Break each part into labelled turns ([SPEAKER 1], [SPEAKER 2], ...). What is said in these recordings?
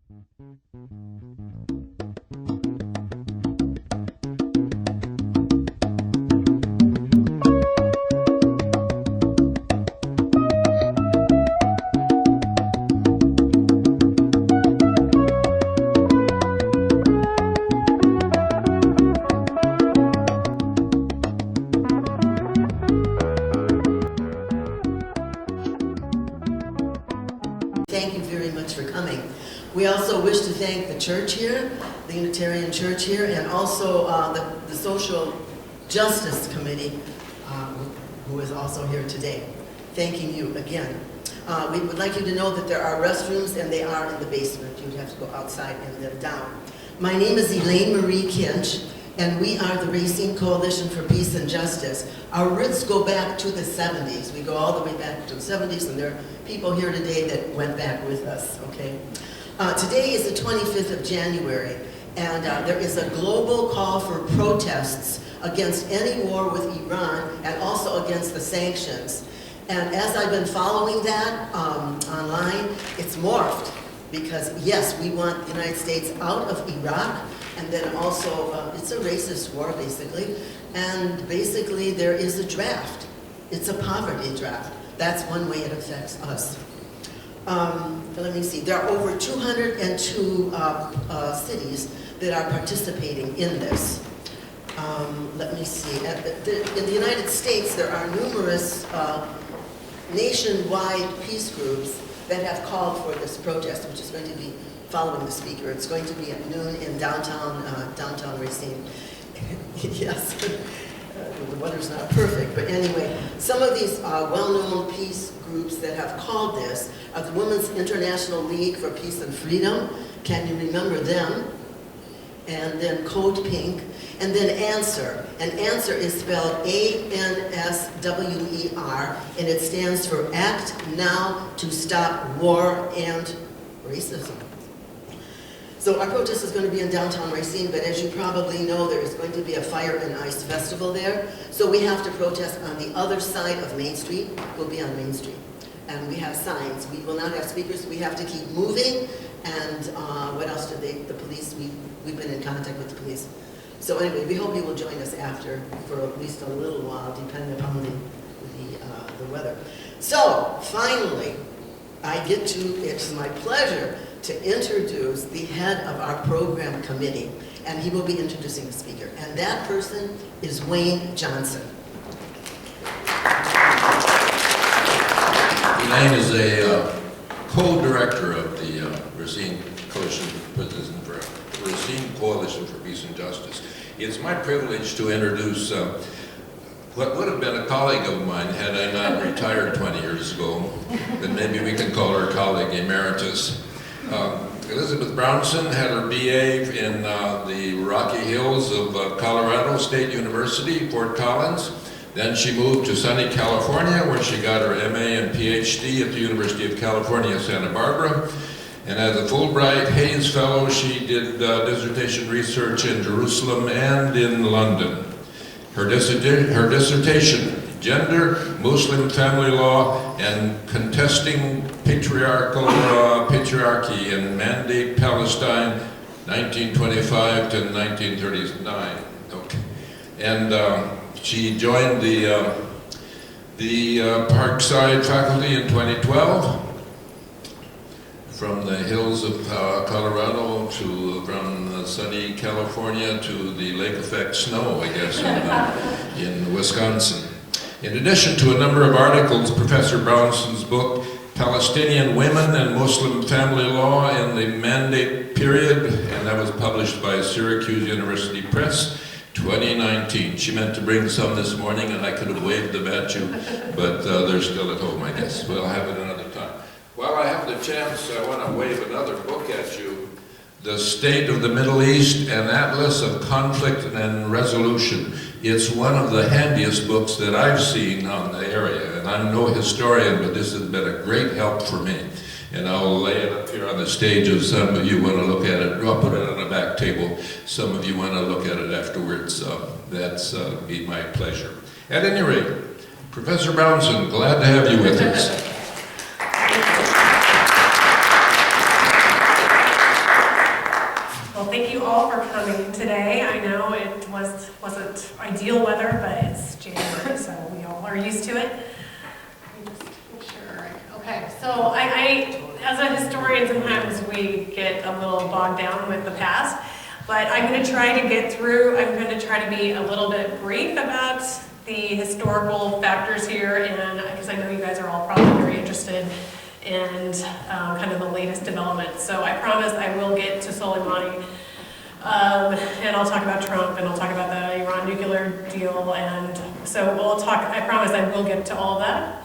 [SPEAKER 1] Thank you very much for coming. We also wish to thank the church here, the Unitarian Church here, and also the Social Justice Committee, who is also here today. Thanking you again. We would like you to know that there are restrooms, and they are in the basement. You'd have to go outside and then down. My name is Elaine Marie Kinch, and we are the Racine Coalition for Peace and Justice. Our roots go back to the 70s. We go all the way back to the 70s, and there are people here today that went back with us, okay? Today is the 25th of January, and there is a global call for protests against any war with Iran and also against the sanctions. And as I've been following that online, it's morphed because, yes, we want the United States out of Iraq, and then also, it's a racist war, basically. And basically, there is a draft. It's a poverty draft. That's one way it affects us. Let me see. There are over 202 cities that are participating in this. Let me see. In the United States, there are numerous nationwide peace groups that have called for this protest, which is going to be following the speaker. It's going to be at noon in downtown Racine. Yes, the weather's not perfect, but anyway, some of these well-known peace groups that have called this are the Women's International League for Peace and Freedom. Can you remember them? And then Code Pink, and then ANSWER. And ANSWER is spelled ANSWER, and it stands for Act Now to Stop War and Racism. So our protest is going to be in downtown Racine, but as you probably know, there is going to be a Fire and Ice Festival there. So we have to protest on the other side of Main Street. We'll be on Main Street. And we have signs. We will not have speakers. We have to keep moving. And what else did the police, we've been in contact with the police. So anyway, we hope you will join us after for at least a little while, depending upon the weather. So finally, it's my pleasure to introduce the head of our program committee, and he will be introducing the speaker. And that person is Wayne Johnson.
[SPEAKER 2] Elaine is a co-director of the Racine Coalition for Peace and Justice. It's my privilege to introduce what would have been a colleague of mine had I not retired 20 years ago, but maybe we can call her colleague emeritus. Elizabeth Brownson had her BA in the Rocky Hills of Colorado State University, Fort Collins. Then she moved to sunny California, where she got her MA and PhD at the University of California, Santa Barbara. And as a Fulbright Hayes Fellow, she did dissertation research in Jerusalem and in London. Her dissertation, Gender, Muslim Family Law, and Contesting Patriarchy in Mandate, Palestine, 1925 to 1939. Okay. And she joined the Parkside faculty in 2012. From the hills of Colorado from sunny California to the lake effect snow, I guess, in Wisconsin. In addition to a number of articles, Professor Brownson's book, Palestinian Women and Muslim Family Law in the Mandate Period, and that was published by Syracuse University Press, 2019. She meant to bring some this morning, and I could have waved them at you, but they're still at home, I guess. We'll have it another time. While I have the chance, I want to wave another book at you, The State of the Middle East, an Atlas of Conflict and Resolution. It's one of the handiest books that I've seen on the area, and I'm no historian, but this has been a great help for me. And I'll lay it up here on the stage if some of you want to look at it. I'll put it on the back table. Some of you want to look at it afterwards. That's be my pleasure. At any rate, Professor Brownson, glad to have you with us.
[SPEAKER 3] all for coming today. I know it wasn't ideal weather, but it's January, so we all are used to it. Let me just make sure. Okay, so I as a historian, sometimes we get a little bogged down with the past, but I'm going to try to get through. I'm going to try to be a little bit brief about the historical factors here, and because I know you guys are all probably very interested and kind of the latest developments. So I promise I will get to Soleimani, and I'll talk about Trump, and I'll talk about the Iran nuclear deal, and so we'll talk, I promise I will get to all of that.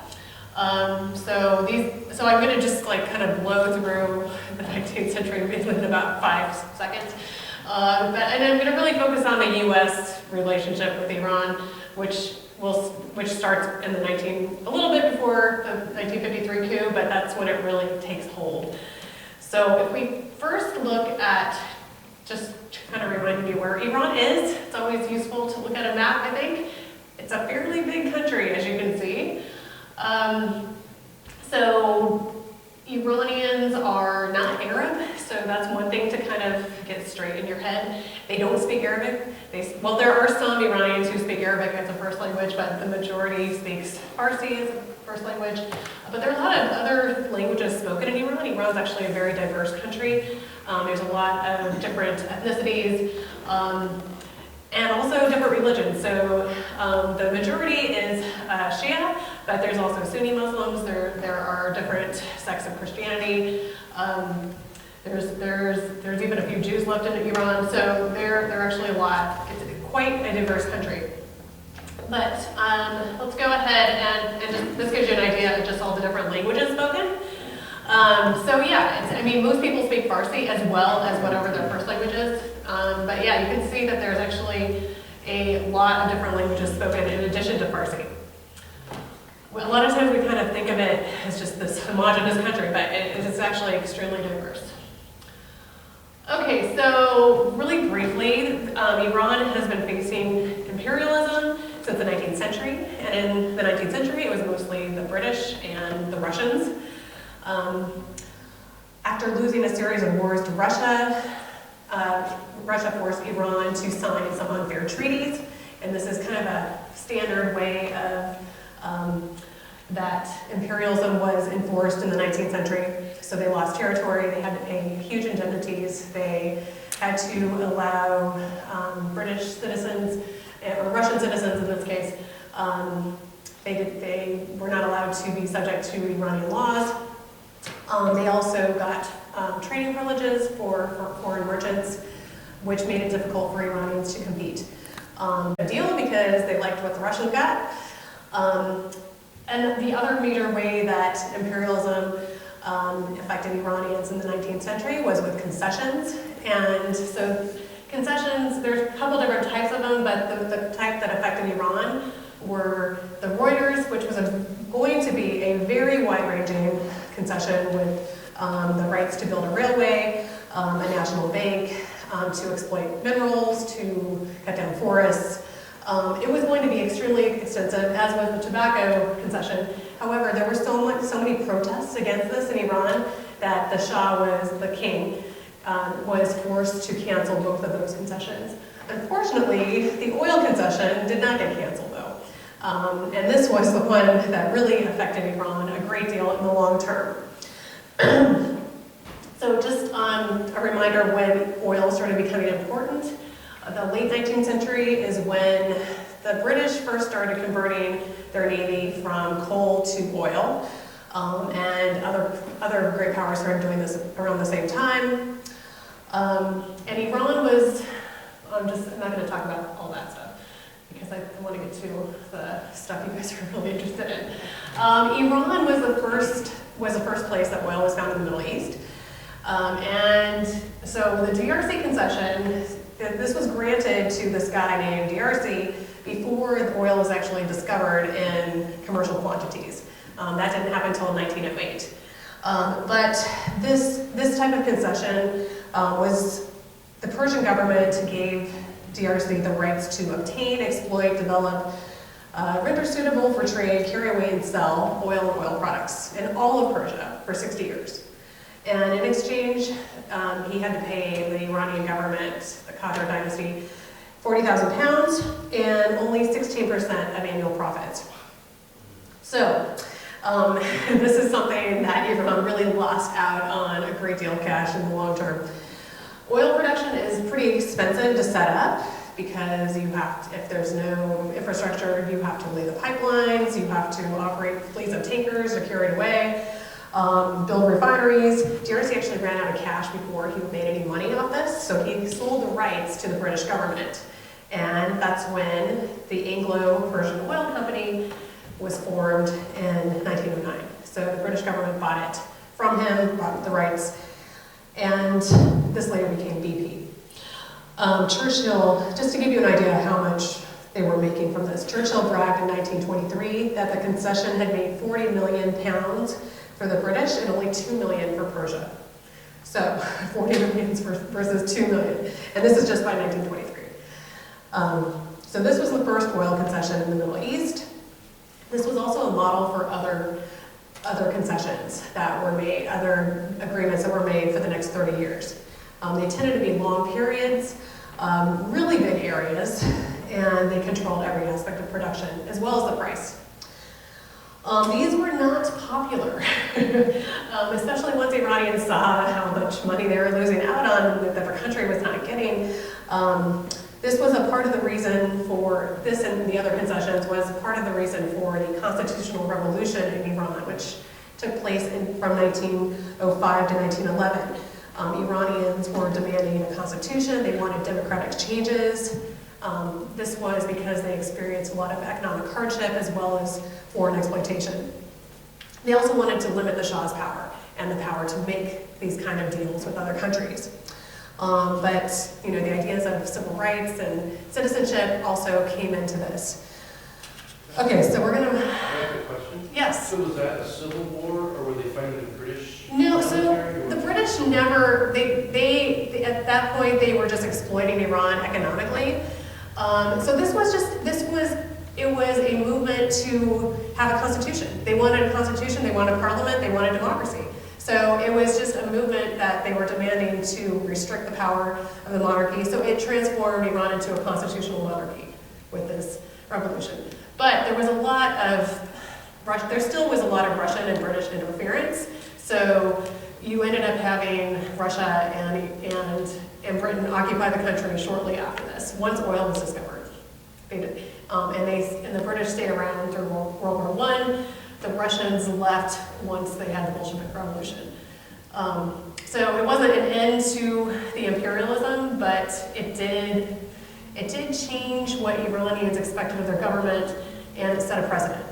[SPEAKER 3] So I'm gonna just like kind of blow through the 19th century in about 5 seconds. And I'm gonna really focus on the US relationship with Iran, which starts in a little bit before the 1953 coup, but that's when it really takes hold. So if we first look at, just kind of reminding you where Iran is, it's always useful to look at a map, I think. It's a fairly big country, as you can see. So Iranians are not Arab, so that's one thing to kind of get straight in your head. They don't speak Arabic. Well, there are some Iranians who speak Arabic as a first language, but the majority speaks Farsi as a first language. But there are a lot of other languages spoken in Iran. Iran is actually a very diverse country. There's a lot of different ethnicities, and also different religions. So the majority is Shia, but there's also Sunni Muslims. There are different sects of Christianity. There's even a few Jews left in Iran, so there are actually a lot. It's quite a diverse country. But let's go ahead and this gives you an idea of just all the different languages spoken. So yeah, I mean, most people speak Farsi as well as whatever their first language is. But yeah, you can see that there's actually a lot of different languages spoken in addition to Farsi. A lot of times we kind of think of it as just this homogenous country, but it is actually extremely diverse. Okay, so really briefly, Iran has been facing imperialism since the 19th century, and in the 19th century it was mostly the British and the Russians. After losing a series of wars to Russia, Russia forced Iran to sign some unfair treaties, and this is kind of a standard way of that imperialism was enforced in the 19th century. So they lost territory, they had to pay huge indemnities, they had to allow British citizens, or Russian citizens in this case, they were not allowed to be subject to Iranian laws. They also got trading privileges for foreign merchants, which made it difficult for Iranians to compete. A deal because they liked what the Russians got. And the other major way that imperialism affected Iranians in the 19th century was with concessions. And so concessions, there's a couple different types of them, but the type that affected Iran were the Reuters, which was going to be a very wide-ranging concession with the rights to build a railway, a national bank, to exploit minerals, to cut down forests. It was going to be extremely extensive, as was the tobacco concession. However, there were so many protests against this in Iran that the Shah, the king, was forced to cancel both of those concessions. Unfortunately, the oil concession did not get canceled, though. And this was the one that really affected Iran a great deal in the long term. So just a reminder of when oil started becoming important. The late 19th century is when the British first started converting their navy from coal to oil, and other great powers started doing this around the same time. And Iran was, I'm not going to talk about all that stuff because I want to get to the stuff you guys are really interested in. Iran was the first place that oil was found in the Middle East. And so the DRC concession, this was granted to this guy named DRC before the oil was actually discovered in commercial quantities. That didn't happen until 1908. But this type of concession was the Persian government gave DRC the rights to obtain, exploit, develop, render suitable for trade, carry away and sell oil and oil products in all of Persia for 60 years. And in exchange, he had to pay the Iranian government, the Qajar dynasty, 40,000 pounds and only 16% of annual profits. So, this is something that Iran really lost out on a great deal of cash in the long term. Oil production is pretty expensive to set up because you have to, if there's no infrastructure, you have to lay the pipelines, you have to operate fleets of tankers to carry it away, build refineries. DRC actually ran out of cash before he made any money off this, so he sold the rights to the British government. And that's when the Anglo-Persian Oil Company was formed in 1909. So the British government bought it from him, bought the rights, and this later became BP. Churchill, just to give you an idea of how much they were making from this, Churchill bragged in 1923 that the concession had made 40 million pounds for the British and only 2 million for Persia. So 40 million versus 2 million, and this is just by 1923. So this was the first oil concession in the Middle East. This was also a model for other concessions that were made, other agreements that were made for the next 30 years. They tended to be long periods, really big areas, and they controlled every aspect of production, as well as the price. These were not popular, especially once Iranians saw how much money they were losing out on that their country was not getting. This was a part of the reason for, this and the other concessions was part of the reason for the constitutional revolution in Iran, which took place from 1905 to 1911. Iranians were demanding a constitution, they wanted democratic changes. This was because they experienced a lot of economic hardship as well as foreign exploitation. They also wanted to limit the Shah's power and the power to make these kind of deals with other countries. But you know, the ideas of civil rights and citizenship also came into this. Okay, so we're gonna.
[SPEAKER 4] I have a question.
[SPEAKER 3] Yes.
[SPEAKER 4] So was that a civil war, or were they fighting the British?
[SPEAKER 3] No, so the British never. They at that point they were just exploiting Iran economically. So this was a movement to have a constitution. They wanted a constitution. They wanted a parliament. They wanted democracy. So it was just a movement that they were demanding to restrict the power of the monarchy. So it transformed Iran into a constitutional monarchy with this revolution. But there was a lot of, there still was a lot of Russian and British interference. So you ended up having Russia and Britain occupy the country shortly after this, once oil was discovered. They did. And the British stayed around through World War I. The Russians left once they had the Bolshevik Revolution. So it wasn't an end to the imperialism, but it did change what Iranians expected of their government, and it set a precedent.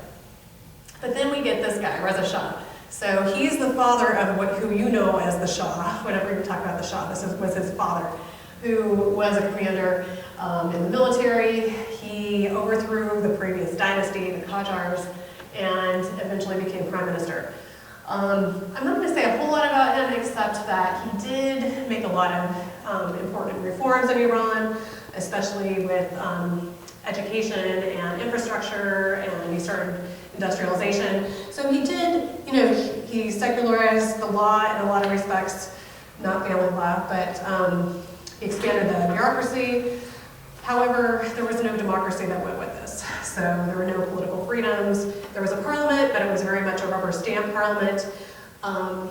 [SPEAKER 3] But then we get this guy, Reza Shah. So he's the father of who you know as the Shah. Whenever you talk about the Shah, this was his father, who was a commander in the military. He overthrew the previous dynasty, the Qajars, and eventually became prime minister. I'm not going to say a whole lot about him except that he did make a lot of important reforms in Iran, especially with education and infrastructure, and he started industrialization. So he did, you know, he secularized the law in a lot of respects, not family law, but he expanded the bureaucracy. However, there was no democracy that went with this. So there were no political freedoms. There was a parliament, but it was very much a rubber stamp parliament.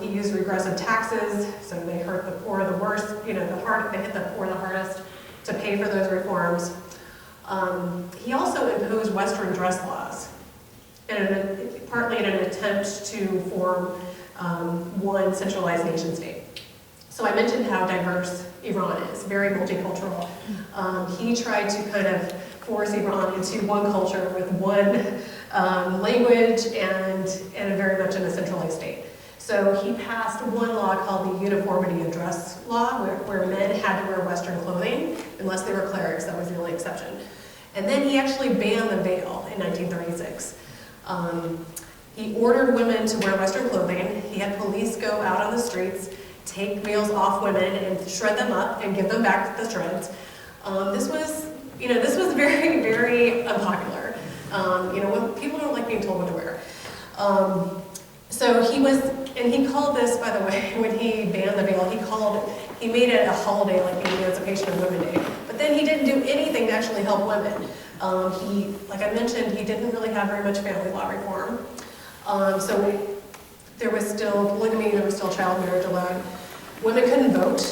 [SPEAKER 3] He used regressive taxes, so they hurt the poor the worst, you know, they hit the poor the hardest to pay for those reforms. He also imposed Western dress laws, and partly in an attempt to form one centralized nation state. So I mentioned how diverse Iran is, very multicultural. He tried to kind of force Iran into one culture with one language and very much in a centralized state. So he passed one law called the Uniformity of Dress Law, where men had to wear Western clothing unless they were clerics. That was the only exception. And then he actually banned the veil in 1936. He ordered women to wear Western clothing. He had police go out on the streets, take veils off women and shred them up and give them back the shreds. This was very, very unpopular. When people don't like being told what to wear. So he was, And he called this, by the way, when he banned the veil, he made it a holiday like the Emancipation of Women Day. But then he didn't do anything to actually help women. Like I mentioned, he didn't really have very much family law reform. There was still polygamy, there was still child marriage allowed. Women couldn't vote.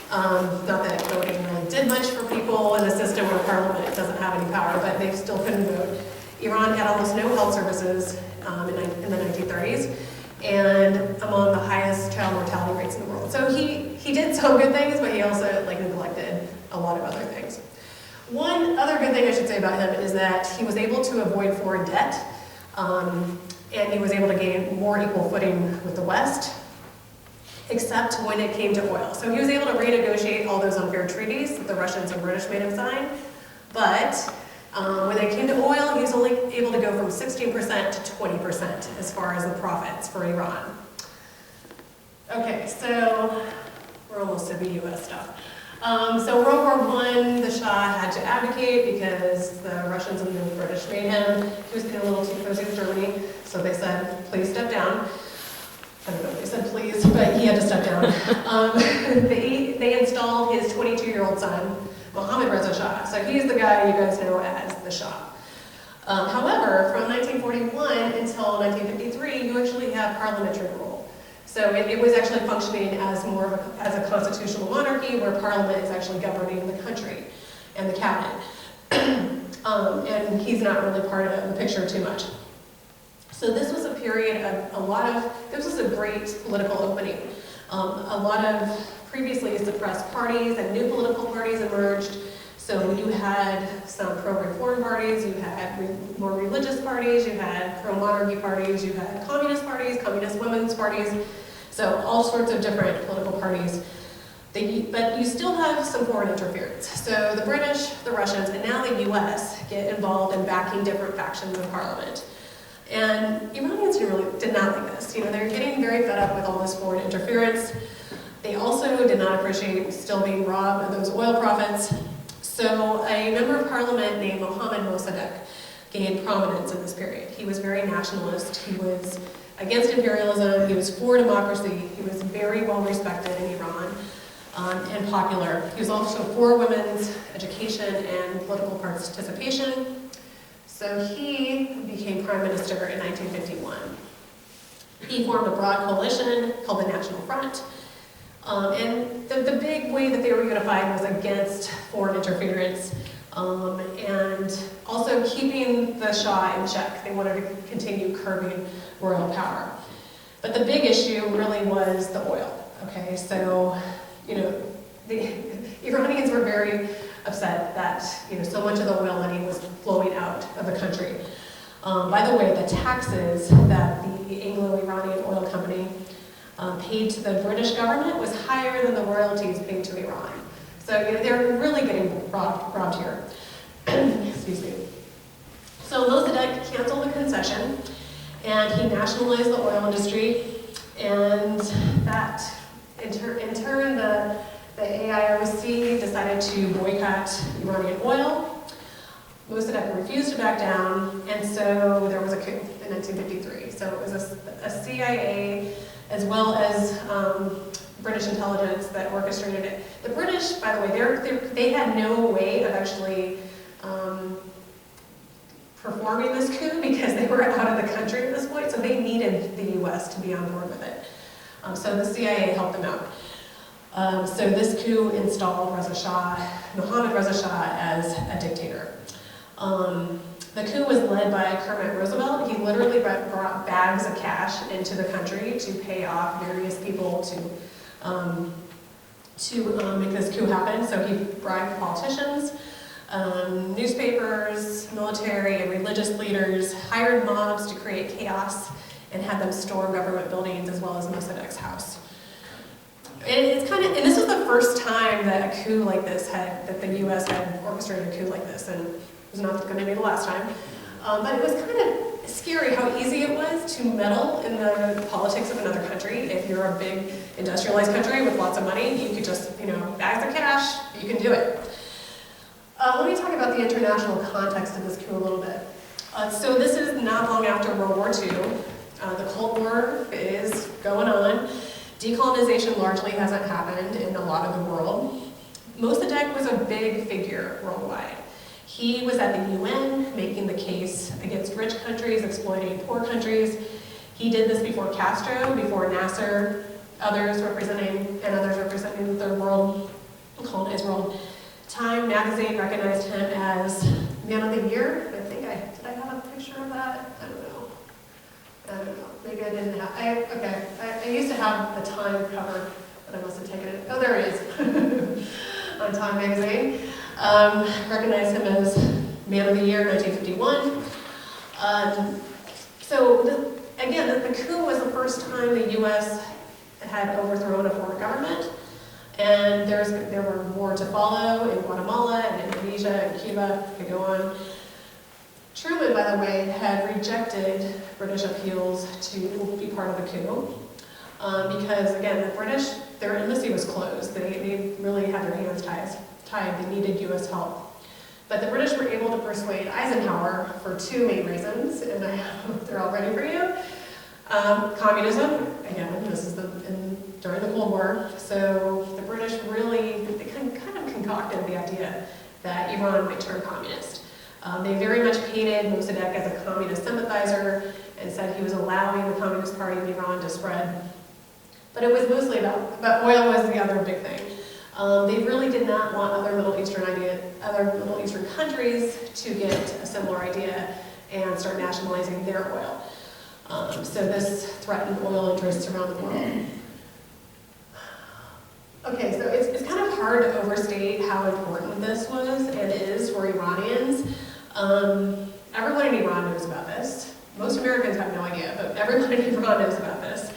[SPEAKER 3] Not that voting really did much for people in a system where Parliament doesn't have any power, but they still couldn't vote. Iran had almost no health services in the 1930s, and among the highest child mortality rates in the world. So he did some good things, but he also neglected a lot of other things. One other good thing I should say about him is that he was able to avoid foreign debt, and he was able to gain more equal footing with the West, except when it came to oil. So he was able to renegotiate all those unfair treaties that the Russians and British made him sign, but when it came to oil, he was only able to go from 16% to 20% as far as the profits for Iran. Okay, so we're almost to the US stuff. So World War I, the Shah had to abdicate because the Russians and the British made him. He was getting a little too cozy with Germany, so they said, please step down. I don't know if they said please, but he had to step down. They installed his 22-year-old son, Mohammad Reza Shah. So he's the guy you guys know as the Shah. However, from 1941 until 1953, you actually have parliamentary rule. So it was actually functioning as more of a constitutional monarchy where Parliament is actually governing the country and the cabinet. And he's not really part of the picture too much. So this was a period of this was a great political opening. A lot of previously suppressed parties and new political parties emerged. So you had some pro-reform parties, you had more religious parties, you had pro-monarchy parties, you had communist parties, communist women's parties, so all sorts of different political parties. But you still have some foreign interference. So the British, the Russians, and now the US get involved in backing different factions in Parliament. And Iranians really did not like this. They're getting very fed up with all this foreign interference. They also did not appreciate still being robbed of those oil profits. So a member of parliament named Mohammad Mossadegh gained prominence in this period. He was very nationalist. He was against imperialism. He was for democracy. He was very well respected in Iran and popular. He was also for women's education and political participation. So he became prime minister in 1951. He formed a broad coalition called the National Front. And the big way that they were unified was against foreign interference and also keeping the Shah in check. They wanted to continue curbing royal power. But the big issue really was the oil. Okay, so the Iranians were very upset that so much of the oil money was flowing out of the country. By the way, the taxes that the Anglo-Iranian Oil Company paid to the British government was higher than the royalties paid to Iran. So they're really getting robbed here. Excuse me. So Mossadegh canceled the concession, and he nationalized the oil industry, and that in turn the AIOC decided to boycott Iranian oil. Mossadegh refused to back down, and so there was a coup in 1953. So it was a CIA as well as British intelligence that orchestrated it. The British, by the way, they had no way of actually performing this coup because they were out of the country at this point, so they needed the US to be on board with it. So the CIA helped them out. So this coup installed Mohammad Reza Shah as a dictator. The coup was led by Kermit Roosevelt. He literally brought bags of cash into the country to pay off various people to make this coup happen. So he bribed politicians, newspapers, military, and religious leaders, hired mobs to create chaos, and had them storm government buildings as well as Mossadegh's house. And this was the first time that a coup like this that the U.S. had orchestrated a coup like this, and it was not going to be the last time. But it was kind of scary how easy it was to meddle in the politics of another country. If you're a big industrialized country with lots of money, you could just, bags of cash, you can do it. Let me talk about the international context of this coup a little bit. So this is not long after World War II. The Cold War is going on. Decolonization largely hasn't happened in a lot of the world. Mossadegh was a big figure worldwide. He was at the UN making the case against rich countries exploiting poor countries. He did this before Castro, before Nasser, others representing the Third World, colonized world. Time magazine recognized him as Man of the Year. Did I have a picture of that? I don't know. Maybe I didn't have. I used to have the Time cover, but I must have taken it. Oh, there it is. On Time magazine. Recognized him as Man of the Year, 1951. The coup was the first time the U.S. had overthrown a foreign government, and there were more to follow in Guatemala and Indonesia and Cuba. I could go on. Truman, by the way, had rejected British appeals to be part of the coup because, again, the British, their embassy was closed. They really had their hands tied. They needed U.S. help. But the British were able to persuade Eisenhower for two main reasons, and I hope they're all ready for you. Communism, again, this is during the Cold War, so the British really kind of concocted the idea that Iran might turn communist. They very much painted Mossadegh as a communist sympathizer and said he was allowing the Communist Party of Iran to spread. But it was mostly about oil was the other big thing. They really did not want other Middle Eastern countries to get a similar idea and start nationalizing their oil. So this threatened oil interests around the world. Okay, so it's kind of hard to overstate how important this was and is for Iranians. Everyone in Iran knows about this. Most Americans have no idea, but everyone in Iran knows about this.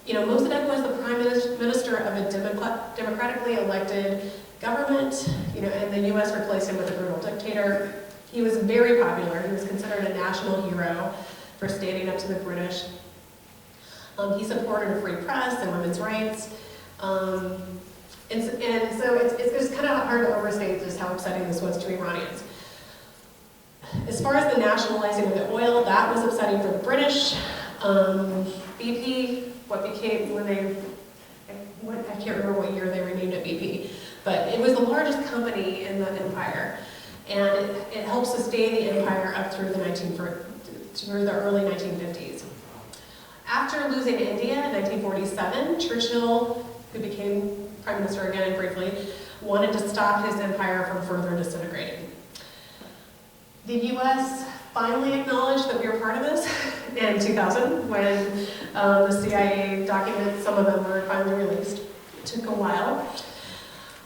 [SPEAKER 3] Mossadegh was the prime minister of a democratically elected government, and the U.S. replaced him with a brutal dictator. He was very popular. He was considered a national hero for standing up to the British. He supported a free press and women's rights. So it's kind of hard to overstate just how upsetting this was to Iranians. As far as the nationalizing of the oil, that was upsetting for the British. BP, what became I can't remember what year they renamed it BP, but it was the largest company in the empire, and it helped sustain the empire up through the early 1950s. After losing India in 1947, Churchill, who became prime minister again briefly, wanted to stop his empire from further disintegrating. The U.S. finally acknowledged that we were part of this in 2000 when the CIA documents, some of them were finally released. It took a while.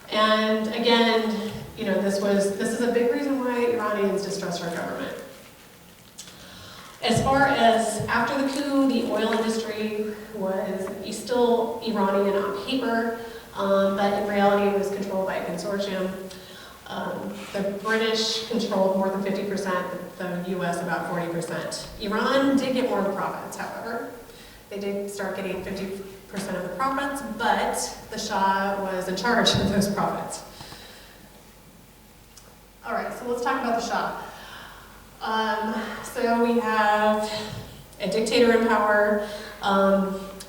[SPEAKER 3] And again, this is a big reason why Iranians distrust our government. As far as after the coup, the oil industry was still Iranian on paper, but in reality it was controlled by a consortium. The British controlled more than 50%, the US about 40%. Iran did get more of the profits, however. They did start getting 50% of the profits, but the Shah was in charge of those profits. All right, so let's talk about the Shah. So we have a dictator in power.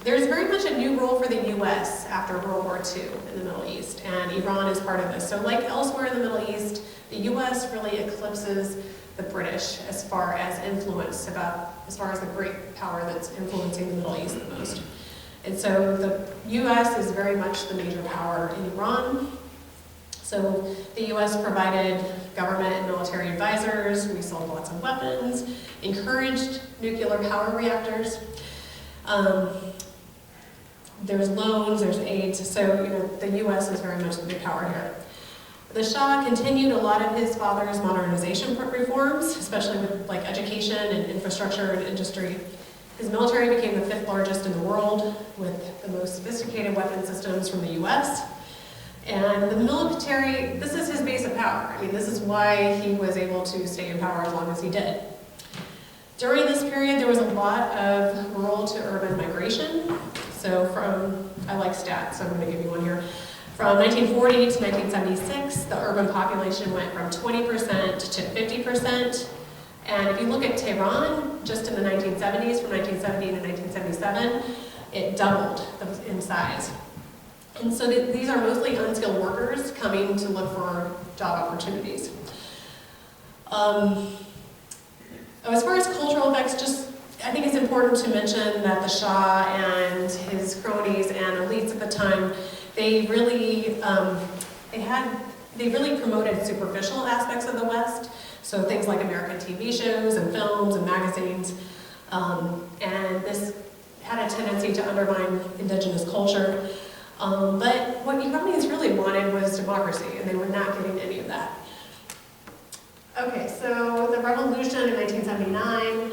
[SPEAKER 3] There's very much a new role for the U.S. after World War II in the Middle East, and Iran is part of this. So like elsewhere in the Middle East, the U.S. really eclipses the British as far as influence, as far as the great power that's influencing the Middle East the most. And so the U.S. is very much the major power in Iran. So the U.S. provided government and military advisors, we sold lots of weapons, encouraged nuclear power reactors. There's loans, there's aid, so the U.S. is very much the big power here. The Shah continued a lot of his father's modernization reforms, especially with education and infrastructure and industry. His military became the 5th largest in the world, with the most sophisticated weapon systems from the U.S. And the military, this is his base of power. This is why he was able to stay in power as long as he did. During this period, there was a lot of rural to urban migration. So I like stats, so I'm going to give you one here. From 1940 to 1976, the urban population went from 20% to 50%, And if you look at Tehran, just in the 1970s, from 1970 to 1977, it doubled in size. And so these are mostly unskilled workers coming to look for job opportunities. As far as cultural effects, I think it's important to mention that the Shah and his cronies and elites at the time, they really promoted superficial aspects of the West. So things like American TV shows and films and magazines. And this had a tendency to undermine indigenous culture. But what Iranians really wanted was democracy, and they were not getting any of that. Okay, so the revolution in 1979,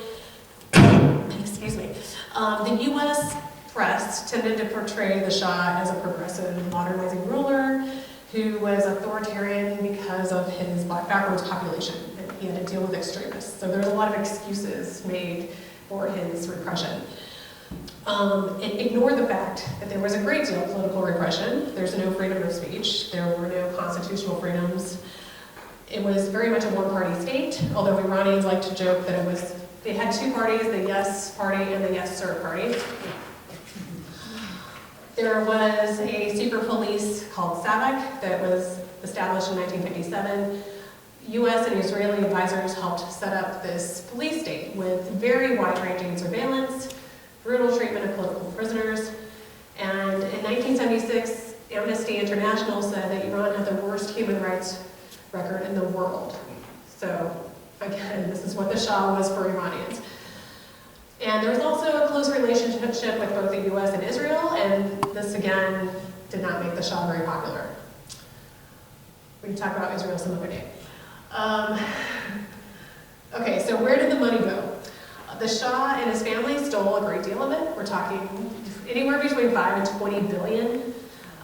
[SPEAKER 3] excuse me, the U.S. press tended to portray the Shah as a progressive, modernizing ruler who was authoritarian because of his backwards population, and he had to deal with extremists. So there was a lot of excuses made for his repression. It ignored the fact that there was a great deal of political repression. There's no freedom of speech. There were no constitutional freedoms. It was very much a one-party state, although Iranians like to joke that they had two parties, the Yes Party and the Yes Sir Party. There was a secret police called SAVAK that was established in 1957. U.S. and Israeli advisors helped set up this police state with very wide-ranging surveillance, brutal treatment of political prisoners, and in 1976, Amnesty International said that Iran had the worst human rights record in the world. So, again, this is what the Shah was for Iranians. And there was also a close relationship with both the U.S. and Israel, and this, again, did not make the Shah very popular. We can talk about Israel some other day. Okay, so where did the money go? The Shah and his family stole a great deal of it. We're talking anywhere between 5 and 20 billion.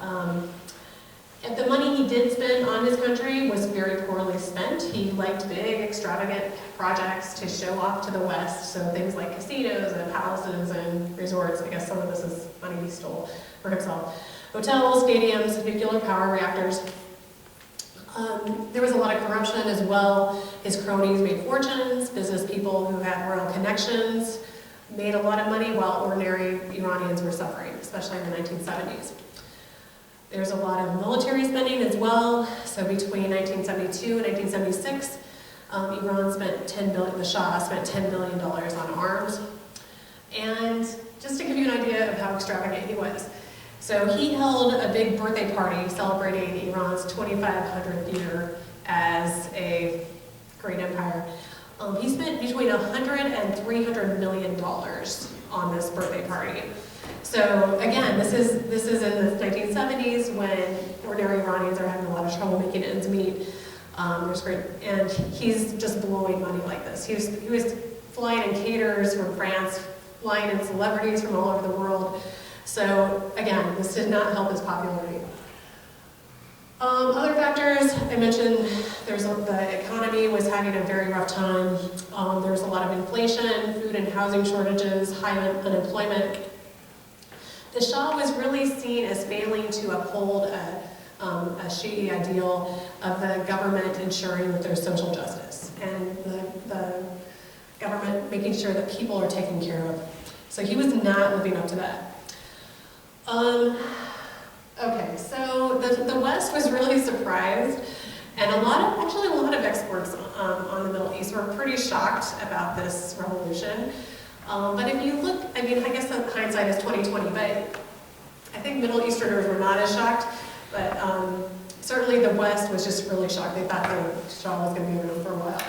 [SPEAKER 3] And the money he did spend on his country was very poorly spent. He liked big, extravagant projects to show off to the West, so things like casinos and palaces and resorts. I guess some of this is money he stole for himself. Hotels, stadiums, nuclear power reactors. There was a lot of corruption as well. His cronies made fortunes. Business people who had royal connections made a lot of money while ordinary Iranians were suffering, especially in the 1970s. There's a lot of military spending as well. So between 1972 and 1976, Iran spent the Shah spent $10 billion on arms. And just to give you an idea of how extravagant he was, so he held a big birthday party celebrating Iran's 2,500th year as a great empire. He spent between $100 and $300 million on this birthday party. So again, this is in the 1970s when ordinary Iranians are having a lot of trouble making ends meet. And he's just blowing money like this. He was flying in caterers from France, flying in celebrities from all over the world. So again, this did not help his popularity. Other factors, I mentioned the economy was having a very rough time. There's a lot of inflation, food and housing shortages, high unemployment. The Shah was really seen as failing to uphold a Shi'i ideal of the government ensuring that there's social justice and the government making sure that people are taken care of. So he was not living up to that. Okay, so the West was really surprised, and a lot of experts on the Middle East were pretty shocked about this revolution. But if you look, I guess the hindsight is 20/20, but I think Middle Easterners were not as shocked, but certainly the West was just really shocked. They thought the Shah was going to be around for a while.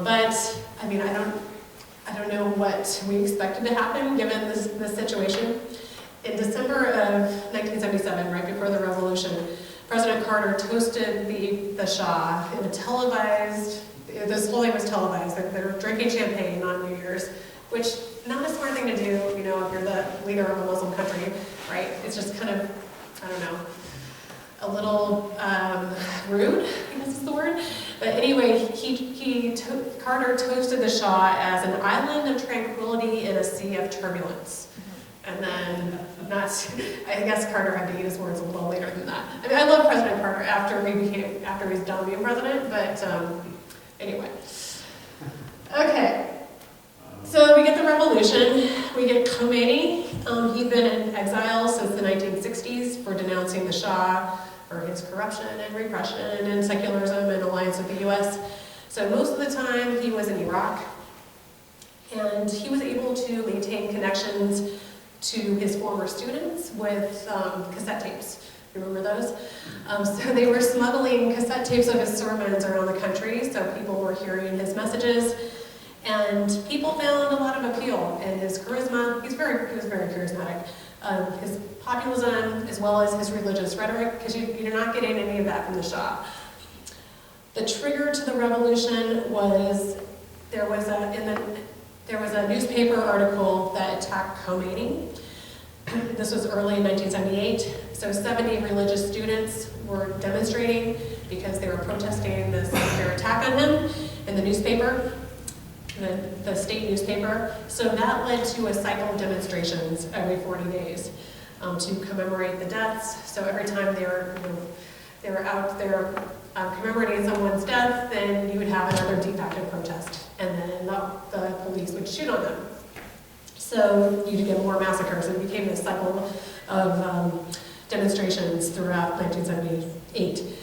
[SPEAKER 3] But I don't know what we expected to happen given this situation. In December of 1977, right before the revolution, President Carter toasted the Shah in a televised, this whole thing was televised. They were drinking champagne on New Year's, which not a smart thing to do, if you're the leader of a Muslim country, right? It's just kind of, a little rude, I guess is the word. But anyway, Carter toasted the Shah as an island of tranquility in a sea of turbulence. And then, I guess Carter had to eat his words a little later than that. I love President Carter after he's done being president, but anyway. Okay. So we get the revolution, we get Khomeini. He'd been in exile since the 1960s for denouncing the Shah for his corruption and repression and secularism and alliance with the US. So most of the time he was in Iraq, and he was able to maintain connections to his former students with cassette tapes. Remember those? So they were smuggling cassette tapes of his sermons around the country, so people were hearing his messages. And people found a lot of appeal in his charisma. He was very charismatic. His populism, as well as his religious rhetoric, because you're not getting any of that from the Shah. The trigger to the revolution was there was a newspaper article that attacked Khomeini. This was early in 1978. So 70 religious students were demonstrating because they were protesting their attack on him in the newspaper. The state newspaper. So that led to a cycle of demonstrations every 40 days to commemorate the deaths. So every time they were out there commemorating someone's death, then you would have another de facto protest, and then the police would shoot on them. So you'd get more massacres. It became this cycle of demonstrations throughout 1978.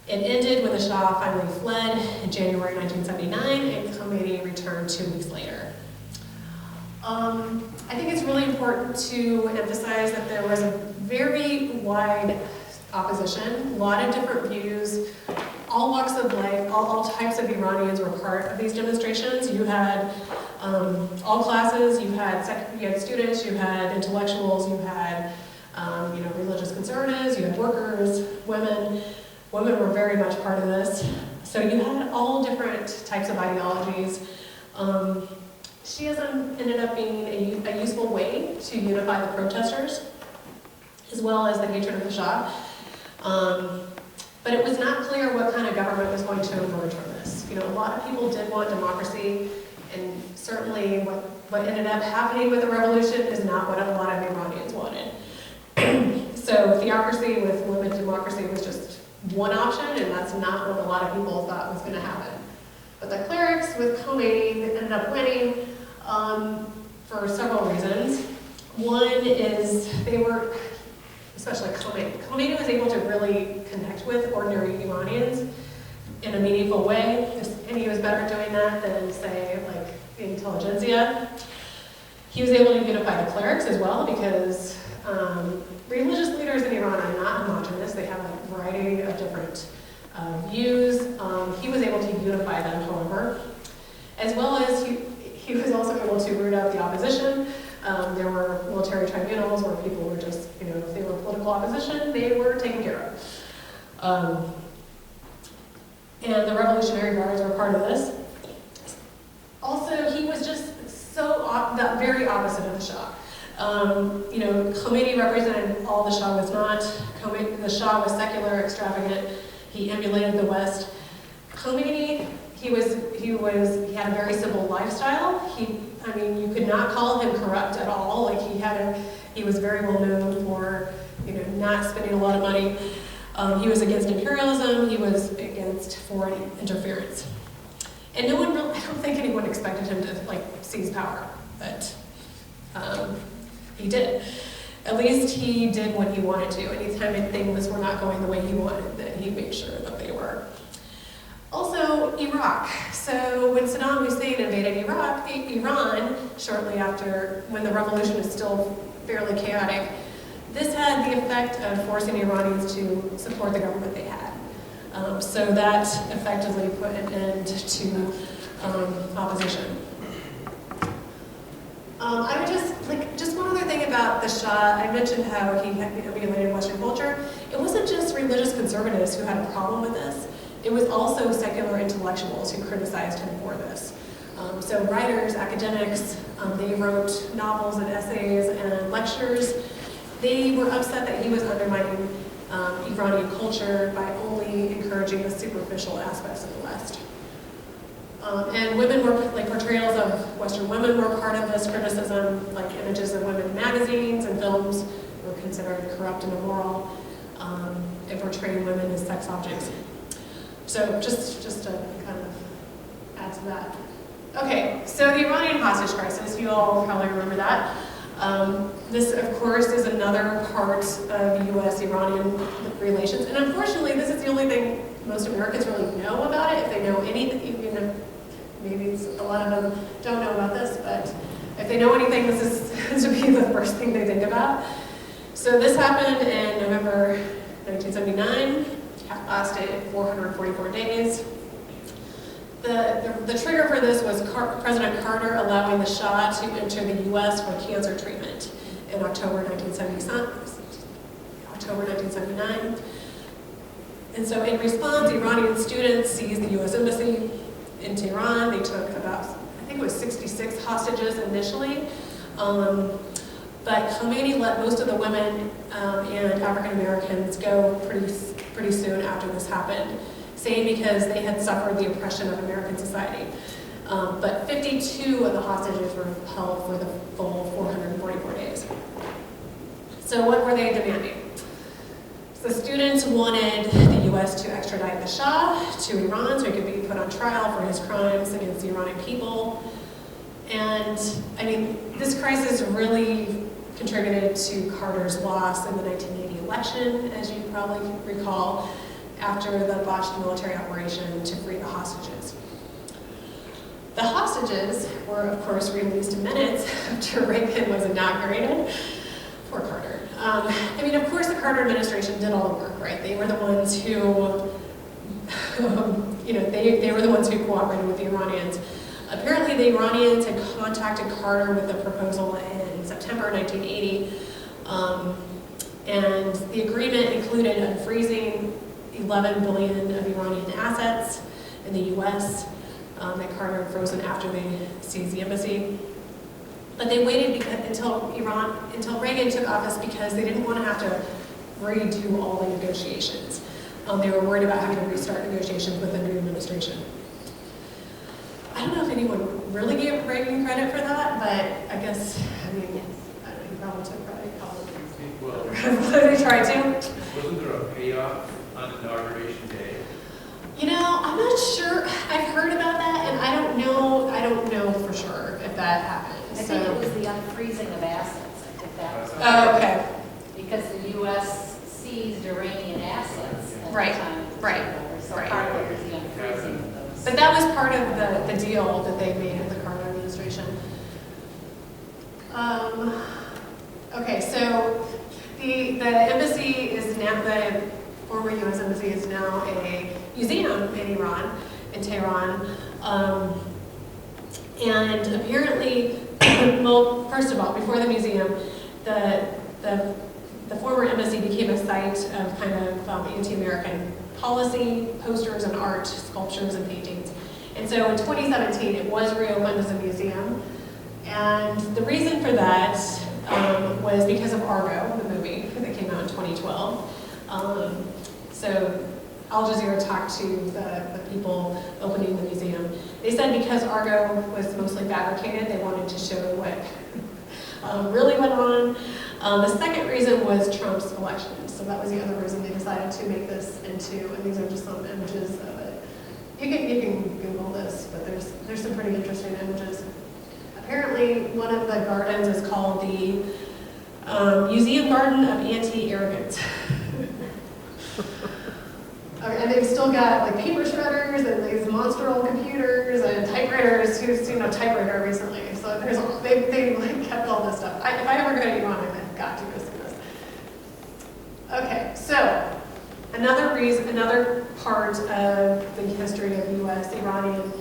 [SPEAKER 3] It ended when the Shah finally fled in January 1979, and Khomeini returned 2 weeks later. I think it's really important to emphasize that there was a very wide opposition, a lot of different views, all walks of life, all types of Iranians were part of these demonstrations. You had all classes, you had students, you had intellectuals, you had religious conservatives, you had workers, women. Women were very much part of this. So you had all different types of ideologies. Shiism ended up being a useful way to unify the protesters, as well as the hatred of the Shah. But it was not clear what kind of government was going to emerge from this. A lot of people did want democracy, and certainly what ended up happening with the revolution is not what a lot of Iranians wanted. So theocracy with limited democracy was just one option, and that's not what a lot of people thought was going to happen. But the clerics with Khomeini ended up winning for several reasons. One is they were, especially Khomeini was able to really connect with ordinary Iranians in a meaningful way, and he was better doing that than, say, like the intelligentsia. He was able to unify the clerics as well, because religious leaders in Iran are not homogenous. They have a variety of different views. He was able to unify them, however, as well as he was also able to root out the opposition. There were military tribunals where people were just, if they were political opposition, they were taken care of. And the Revolutionary Guards were part of this. Also, he was just the very opposite of the Shah. Khomeini represented all the Shah was not. The Shah was secular, extravagant. He emulated the West. Khomeini, he had a very simple lifestyle. You could not call him corrupt at all. Like he was very well known for, not spending a lot of money. He was against imperialism. He was against foreign interference. And I don't think anyone expected him to seize power, but he did. At least he did what he wanted to. Anytime things were not going the way he wanted, then he made sure that they were. Also, Iraq. So when Saddam Hussein invaded Iran, shortly after, when the revolution was still fairly chaotic, this had the effect of forcing Iranians to support the government they had. So that effectively put an end to opposition. I would just one other thing about the Shah. I mentioned how he had emulated Western culture. It wasn't just religious conservatives who had a problem with this. It was also secular intellectuals who criticized him for this. So writers, academics, they wrote novels and essays and lectures. They were upset that he was undermining Iranian culture by only encouraging the superficial aspects of the West. And women were, portrayals of Western women were part of this criticism, images of women in magazines and films were considered corrupt and immoral, and portraying women as sex objects. So just to kind of add to that. Okay, so the Iranian hostage crisis, you all probably remember that. This, of course, is another part of U.S.-Iranian relations, and unfortunately, this is the only thing most Americans really know about it. If they know anything, you know, maybe a lot of them don't know about this, but if they know anything, this would be the first thing they think about. So this happened in November 1979, lasted 444 days. The trigger for this was President Carter allowing the Shah to enter the U.S. for cancer treatment in October 1979. And so in response, Iranian students seized the U.S. Embassy in Tehran. They took about, I think it was 66 hostages initially. But Khomeini let most of the women and African Americans go pretty soon after this happened, saying because they had suffered the oppression of American society. But 52 of the hostages were held for the full 444 days. So what were they demanding? So the students wanted the U.S. to extradite the Shah to Iran so he could be put on trial for his crimes against the Iranian people. And I mean, this crisis really contributed to Carter's loss in the 1980 election, as you probably recall, after the botched military operation to free the hostages. The hostages were, of course, released minutes after Reagan was inaugurated. Poor Carter. I mean, of course, the Carter administration did all the work, right? They were the ones who, they were the ones who cooperated with the Iranians. Apparently, the Iranians had contacted Carter with a proposal in September 1980, and the agreement included unfreezing 11 billion of Iranian assets in the U.S. That Carter had frozen after they seized the embassy. But they waited until Reagan took office because they didn't want to have to redo all the negotiations. They were worried about having to restart negotiations with the new administration. I don't know if anyone really gave Reagan credit for that, but I guess, I mean, I don't know, he probably took credit.
[SPEAKER 4] Well,
[SPEAKER 3] They tried to.
[SPEAKER 4] wasn't there a payoff on Inauguration Day?
[SPEAKER 3] You know, I'm not sure. I've heard about that, and I don't know for sure if that happened.
[SPEAKER 5] I think it was the unfreezing of assets. I think that was.
[SPEAKER 3] Oh, okay.
[SPEAKER 5] Because the U.S. seized Iranian assets at
[SPEAKER 3] Right,
[SPEAKER 5] the time.
[SPEAKER 3] right,
[SPEAKER 5] So
[SPEAKER 3] right.
[SPEAKER 5] part of it was the unfreezing of those.
[SPEAKER 3] But that was part of the deal that they made with the Carter administration. Okay, so the embassy is now, the former U.S. embassy is now a museum in Iran, in Tehran. And apparently, well, first of all, before the museum, the former embassy became a site of kind of anti-American policy, posters and art, sculptures and paintings. And so in 2017, it was reopened as a museum. And the reason for that was because of Argo, the movie that came out in 2012. So Al Jazeera talked to the people opening the museum. They said because Argo was mostly fabricated, they wanted to show what really went on. The second reason was Trump's election. So that was the other reason they decided to make this into, and these are just some images of it. You can Google this, but there's some pretty interesting images. Apparently, one of the gardens is called the Museum Garden of Anti-Arrogance. And they've still got like paper shredders and these monster old computers and typewriters. Who's seen a typewriter recently? So they like kept all this stuff. If I ever go to Iran, I've got to go see this. Okay, so another part of the history of U.S.-Iranian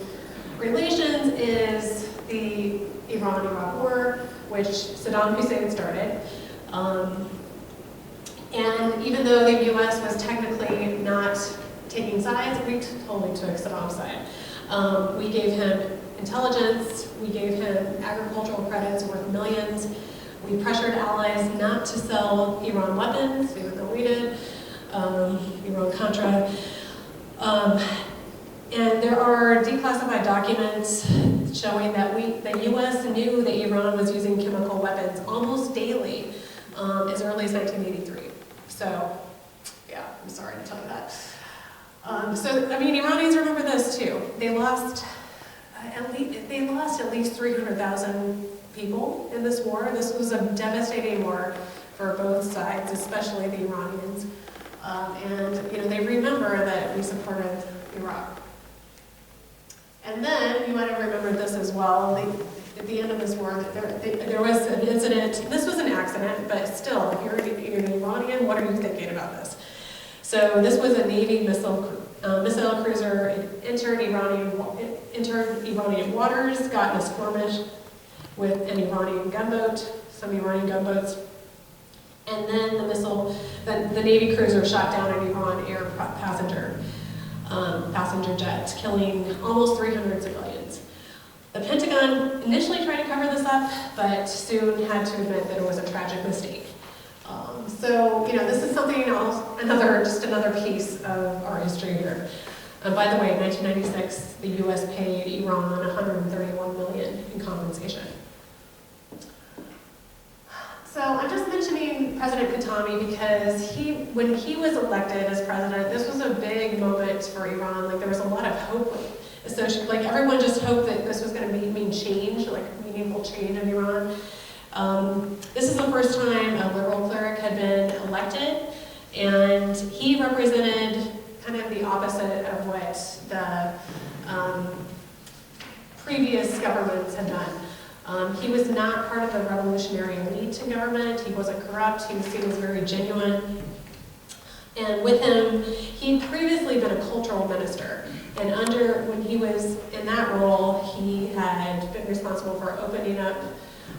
[SPEAKER 3] relations is the Iran-Iraq War, which Saddam Hussein started. And even though the U.S. was technically not taking sides, we totally took Saddam's side. We gave him intelligence, we gave him agricultural credits worth millions, we pressured allies not to sell Iran weapons, even though we did, Iran-Contra. And there are declassified documents showing that the U.S. knew that Iran was using chemical weapons almost daily as early as 1983. So, yeah, I'm sorry to tell you that. So, I mean, Iranians remember this too. They lost they lost at least 300,000 people in this war. This was a devastating war for both sides, especially the Iranians. And they remember that we supported Iraq. And then you might have remembered this as well. At the end of this war, there was an incident. This was an accident, but still, if you're an Iranian, what are you thinking about this? So this was a Navy missile cruiser. It entered Iranian waters, got in a skirmish with an Iranian gunboat, some Iranian gunboats, and then the Navy cruiser shot down an Iran air passenger jet, killing almost 300 civilians. The Pentagon initially tried to cover this up, but soon had to admit that it was a tragic mistake. This is something else, another piece of our history here. By the way, in 1996, the U.S. paid Iran $131 million in compensation. So I'm just mentioning President Khatami because when he was elected as president, this was a big moment for Iran. Like there was a lot of hope associated. Like everyone just hoped that this was going to mean change, like meaningful change in Iran. This is the first time a liberal cleric had been elected, and he represented kind of the opposite of what the previous governments had done. He was not part of the revolutionary elite in government. He wasn't corrupt. He was seen as very genuine. And with him, he'd previously been a cultural minister. And when he was in that role, he had been responsible for opening up,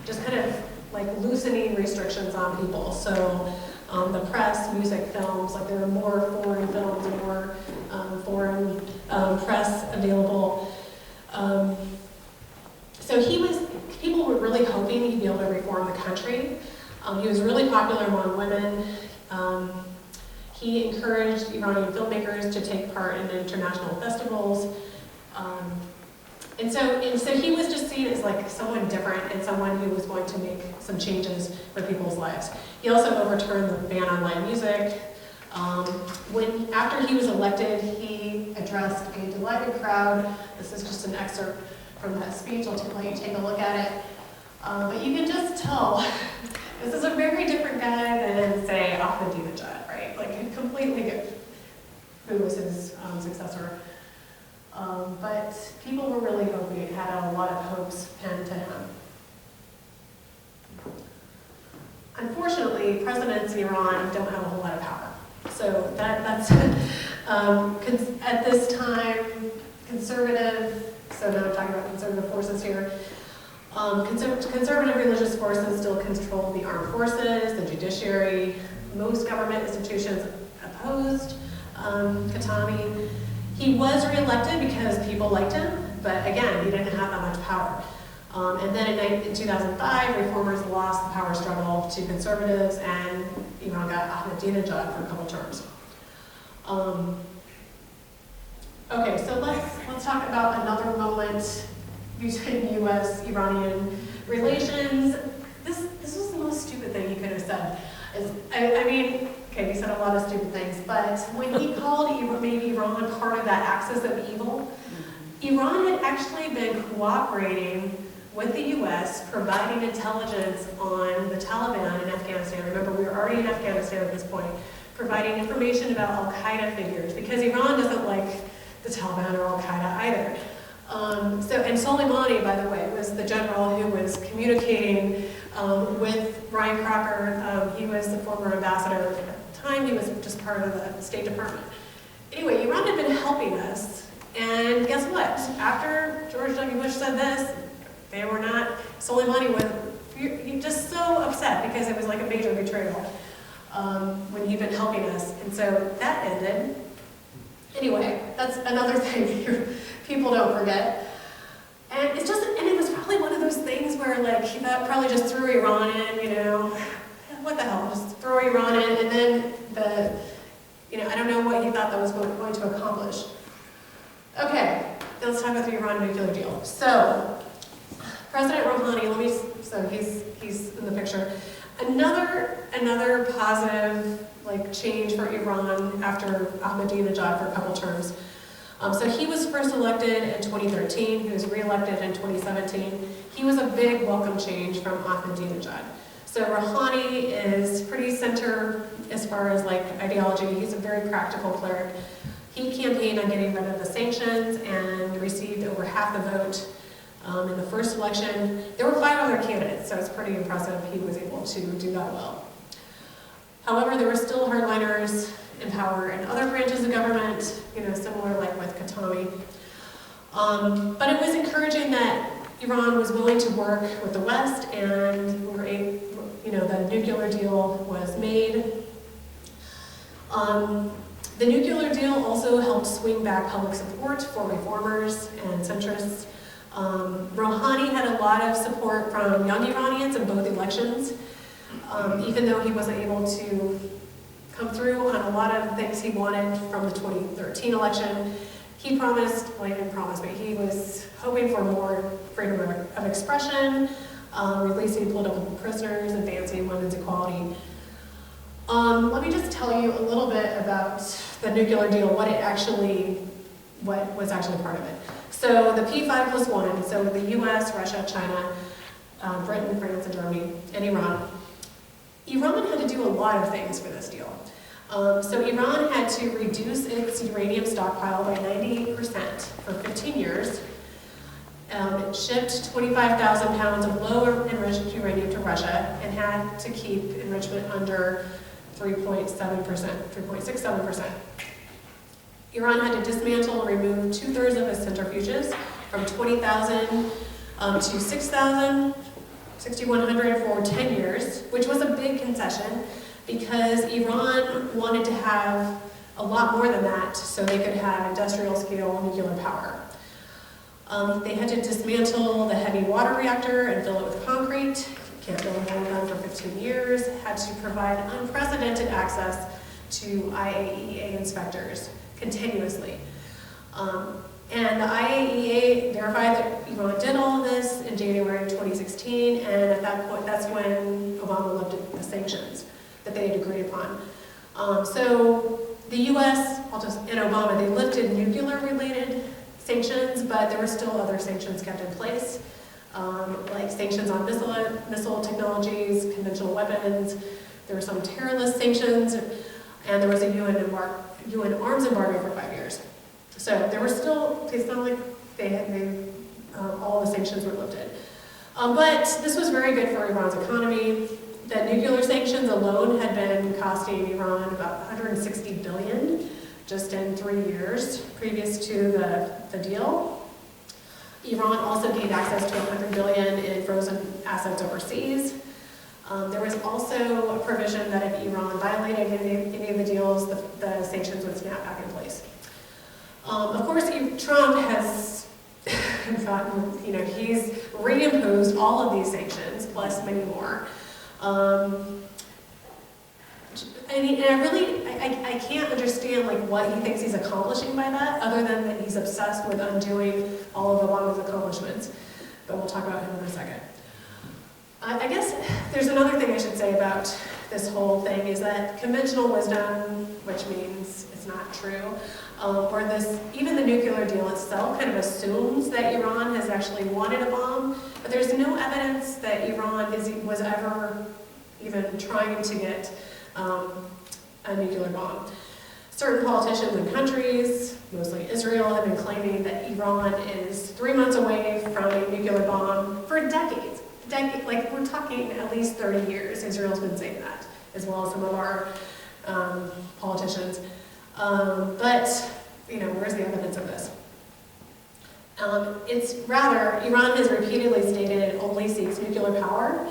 [SPEAKER 3] just kind of like loosening restrictions on people. So the press, music, films, like there were more foreign films and more foreign press available. So people were really hoping he'd be able to reform the country. He was really popular among women. He encouraged Iranian filmmakers to take part in international festivals. And so he was just seen as like someone different and someone who was going to make some changes for people's lives. He also overturned the ban on live music. After he was elected, he addressed a delighted crowd. This is just an excerpt from that speech. I'll let you take a look at it. But you can just tell this is a very different guy than, say, Ahmadinejad, right? Like completely different. Who was his successor? But people were really hoping, had a lot of hopes pinned to him. Unfortunately, presidents in Iran don't have a whole lot of power. So that's at this time, conservative, so now I'm talking about conservative forces here, conservative religious forces still control the armed forces, the judiciary. Most government institutions opposed Khatami. He was reelected because people liked him, but again, he didn't have that much power. And then in 2005, reformers lost the power struggle to conservatives, and Iran got Ahmadinejad for a couple terms. Okay, so let's talk about another moment between U.S.-Iranian relations. This was the most stupid thing he could have said. Okay, he said a lot of stupid things, but when he made Iran part of that axis of evil, Iran had actually been cooperating with the U.S., providing intelligence on the Taliban in Afghanistan. Remember, we were already in Afghanistan at this point, providing information about al-Qaeda figures, because Iran doesn't like the Taliban or al-Qaeda either. And Soleimani, by the way, was the general who was communicating with Ryan Crocker. He was the former ambassador at the time. He was just part of the State Department. Anyway, Iran had been helping us, and guess what? After George W. Bush said this, they were not, Soleimani was just so upset because it was like a major betrayal when he'd been helping us. And so that ended. Anyway, that's another thing people don't forget. And it was probably one of those things where like he probably just threw Iran in, what the hell, just throw Iran in, and then I don't know what he thought that was going to accomplish. Okay, let's talk about the Iran nuclear deal. So, President Rouhani, he's in the picture. Another positive change for Iran after Ahmadinejad for a couple terms So he was first elected in 2013, he was re-elected in 2017. He was a big welcome change from Ahmadinejad. So Rouhani is pretty center as far as like ideology. He's a very practical cleric. He campaigned on getting rid of the sanctions and received over half the vote in the first election. There were 5 other candidates, so it's pretty impressive he was able to do that well. However, there were still hardliners in power in other branches of government, similar like with Khatami. But it was encouraging that Iran was willing to work with the West, and the nuclear deal was made. The nuclear deal also helped swing back public support for reformers and centrists. Rouhani had a lot of support from young Iranians in both elections, even though he wasn't able to come through on a lot of things he wanted from the 2013 election. He promised, well, he didn't promise, but he was hoping for more freedom of expression, releasing political prisoners, advancing women's equality. Let me just tell you a little bit about the nuclear deal, what was actually part of it. So the P5+1, so the US, Russia, China, Britain, France, and Germany, and Iran. Iran had to do a lot of things for this deal. So Iran had to reduce its uranium stockpile by 98% for 15 years. It shipped 25,000 pounds of low enriched uranium to Russia and had to keep enrichment under 3.67%. Iran had to dismantle and remove 2/3 of its centrifuges from 20,000 to 6,100 for 10 years, which was a big concession because Iran wanted to have a lot more than that so they could have industrial scale nuclear power. They had to dismantle the heavy water reactor and fill it with concrete. Can't build more than that for 15 years. Had to provide unprecedented access to IAEA inspectors continuously. And the IAEA verified that Iran did all of this in January of 2016, and at that point, that's when Obama lifted the sanctions that they had agreed upon. So the US, and Obama, they lifted nuclear-related sanctions, but there were still other sanctions kept in place, like sanctions on missile technologies, conventional weapons. There were some terrorist sanctions, and there was a UN arms embargo for 5 years. So there were still, it's not like all the sanctions were lifted. But this was very good for Iran's economy. The nuclear sanctions alone had been costing Iran about $160 billion just in 3 years previous to the deal. Iran also gained access to $100 billion in frozen assets overseas. There was also a provision that if Iran violated any of the deals, the sanctions would snap back in place. Of course, Trump has gotten, he's reimposed all of these sanctions, plus many more. I can't understand what he thinks he's accomplishing by that, other than that he's obsessed with undoing all of Obama's accomplishments. But we'll talk about him in a second. I guess there's another thing I should say about this whole thing is that conventional wisdom, which means it's not true, or even the nuclear deal itself kind of assumes that Iran has actually wanted a bomb, but there's no evidence that Iran was ever even trying to get a nuclear bomb. Certain politicians and countries, mostly Israel, have been claiming that Iran is 3 months away from a nuclear bomb for decades. We're talking at least 30 years. Israel's been saying that, as well as some of our politicians. But where's the evidence of this? It's rather, Iran has repeatedly stated it only seeks nuclear power.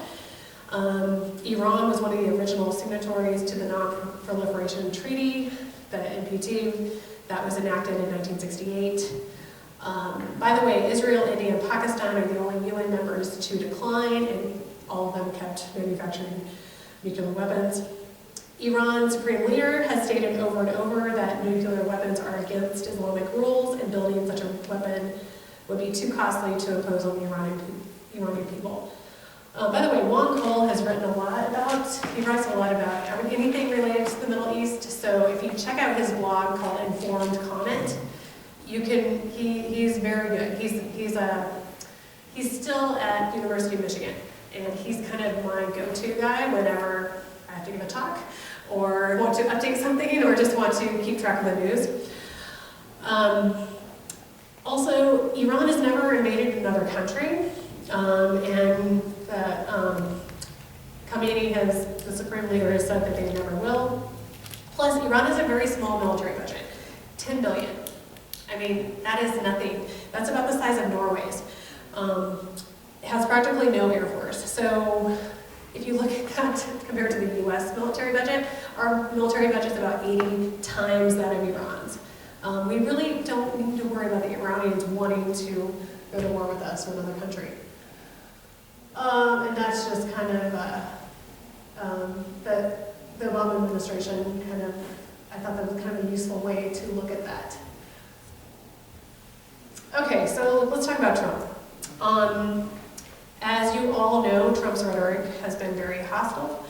[SPEAKER 3] Iran was one of the original signatories to the Non-Proliferation Treaty, the NPT, that was enacted in 1968. By the way, Israel, India, and Pakistan are the only UN members to decline, and all of them kept manufacturing nuclear weapons. Iran's supreme leader has stated over and over that nuclear weapons are against Islamic rules, and building such a weapon would be too costly to impose on the Iranian people. By the way, Juan Cole has written a lot about, he writes a lot about anything related to the Middle East, so if you check out his blog called Informed Comment, he's very good. He's still at University of Michigan, and he's kind of my go-to guy whenever I have to give a talk, or want to update something, or just want to keep track of the news. Also, Iran has never invaded another country, and the Supreme Leader has said that they never will. Plus, Iran has a very small military budget, 10 billion. I mean, that is nothing. That's about the size of Norway's. It has practically no air force. So if you look at that compared to the US military budget, our military budget is about 80 times that of Iran's. We really don't need to worry about the Iranians wanting to go to war with us or another country. And that's just kind of the Obama administration I thought that was kind of a useful way to look at that. Okay, so let's talk about Trump. As you all know, Trump's rhetoric has been very hostile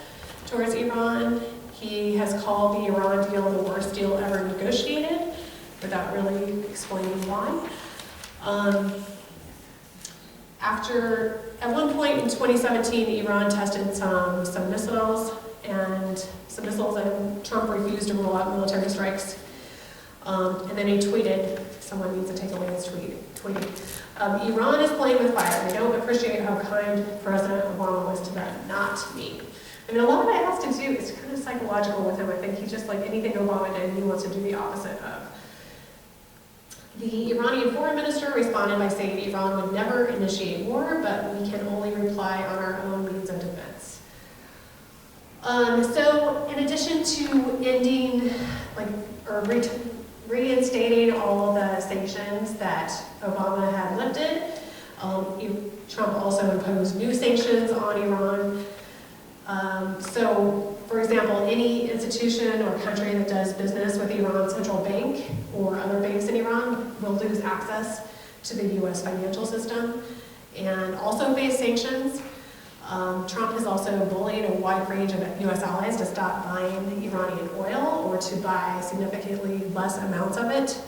[SPEAKER 3] towards Iran. He has called the Iran deal the worst deal ever negotiated, without really explaining why. At one point in 2017, Iran tested some missiles, and Trump refused to rule out military strikes. And then he tweeted, someone needs to take away his tweet. Iran is playing with fire. They don't appreciate how kind President Obama was to them, not me. I mean, a lot of it has to do, it's kind of psychological with him. I think he's just like anything Obama did, he wants to do the opposite of. The Iranian foreign minister responded by saying Iran would never initiate war, but we can only rely on our own means of defense. So in addition to ending, reinstating all of the sanctions that Obama had lifted, Trump also imposed new sanctions on Iran. So, for example, any institution or country that does business with Iran's central bank or other banks in Iran will lose access to the U.S. financial system and also face sanctions. Trump has also bullied a wide range of U.S. allies to stop buying Iranian oil or to buy significantly less amounts of it.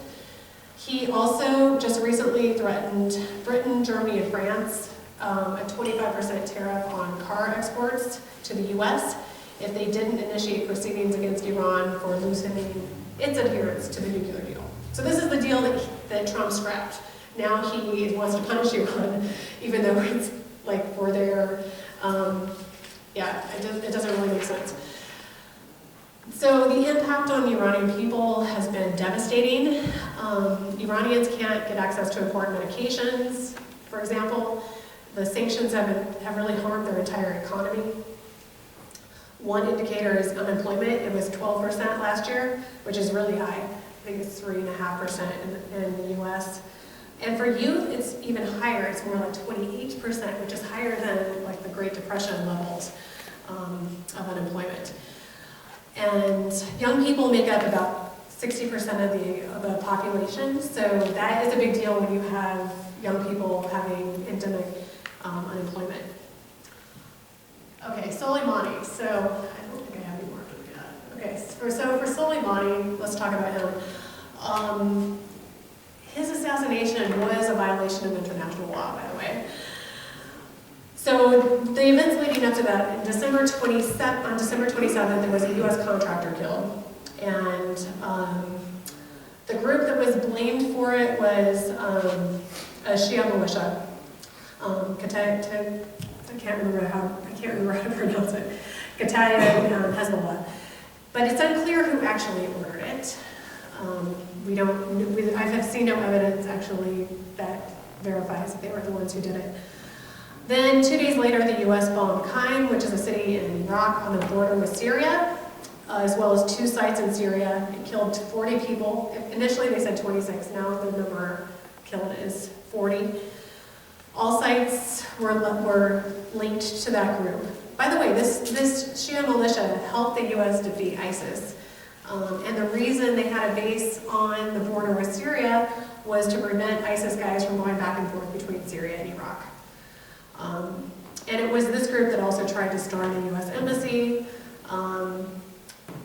[SPEAKER 3] He also just recently threatened Britain, Germany, and France a 25% tariff on car exports to the U.S. if they didn't initiate proceedings against Iran for loosening its adherence to the nuclear deal. So this is the deal that Trump scrapped. Now he wants to punish Iran, even though it's like for their, it doesn't really make sense. So the impact on the Iranian people has been devastating. Iranians can't get access to important medications, for example. The sanctions have really harmed their entire economy. One indicator is unemployment. It was 12% last year, which is really high. I think it's 3.5% in the US. And for youth, it's even higher. It's more like 28%, which is higher than like the Great Depression levels of unemployment. And young people make up about 60% of the population, so that is a big deal when you have young people having endemic unemployment. Okay, Soleimani. So I don't think I have any more. Okay, so for Soleimani, let's talk about him. His assassination was a violation of international law, by the way. So the events leading up to that, on December 27th, there was a U.S. contractor killed. And the group that was blamed for it was a Shia militia. I can't remember how to pronounce it. Qataiba Hezbollah. But it's unclear who actually ordered it. I have seen no evidence actually that verifies that they were the ones who did it. Then 2 days later, the U.S. bombed Qim, which is a city in Iraq on the border with Syria, as well as 2 sites in Syria. It killed 40 people. Initially, they said 26. Now the number killed is 40. All sites were linked to that group. By the way, this Shia militia helped the U.S. defeat ISIS. And the reason they had a base on the border with Syria was to prevent ISIS guys from going back and forth between Syria and Iraq. And it was this group that also tried to storm the U.S. embassy.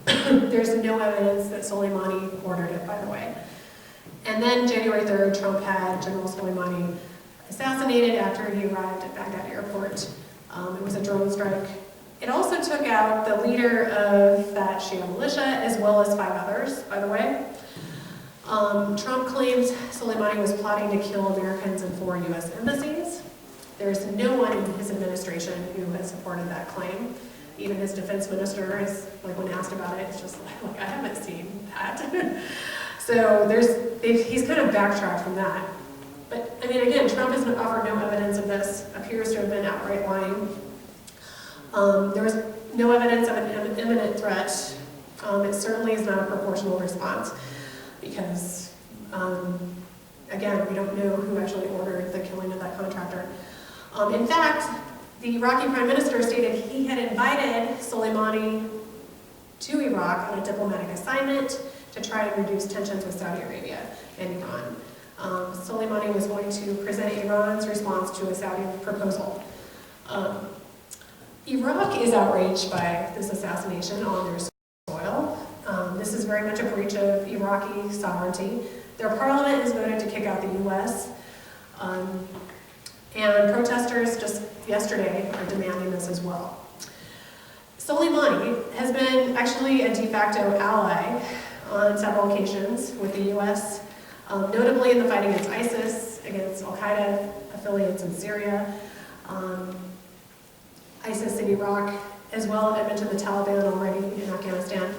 [SPEAKER 3] There's no evidence that Soleimani ordered it, by the way. And then January 3rd, Trump had General Soleimani assassinated after he arrived at Baghdad airport. It was a drone strike. It also took out the leader of that Shia militia, as well as 5 others, by the way. Trump claims Soleimani was plotting to kill Americans in 4 U.S. embassies. There's no one in his administration who has supported that claim. Even his defense minister is, like, when asked about it, it's just like I haven't seen that. So he's kind of backtracked from that. But, I mean, again, Trump has offered no evidence of this, appears to have been outright lying. There was no evidence of an imminent threat. It certainly is not a proportional response because, again, we don't know who actually ordered the killing of that contractor. In fact, the Iraqi prime minister stated he had invited Soleimani to Iraq on a diplomatic assignment to try and reduce tensions with Saudi Arabia and Iran. Soleimani was going to present Iran's response to a Saudi proposal. Iraq is outraged by this assassination on their soil. This is very much a breach of Iraqi sovereignty. Their parliament has voted to kick out the U.S. And protesters just yesterday are demanding this as well. Soleimani has been actually a de facto ally on several occasions with the U.S., notably in the fight against ISIS, against Al-Qaeda affiliates in Syria, ISIS in Iraq, as well as I mentioned the Taliban already in Afghanistan.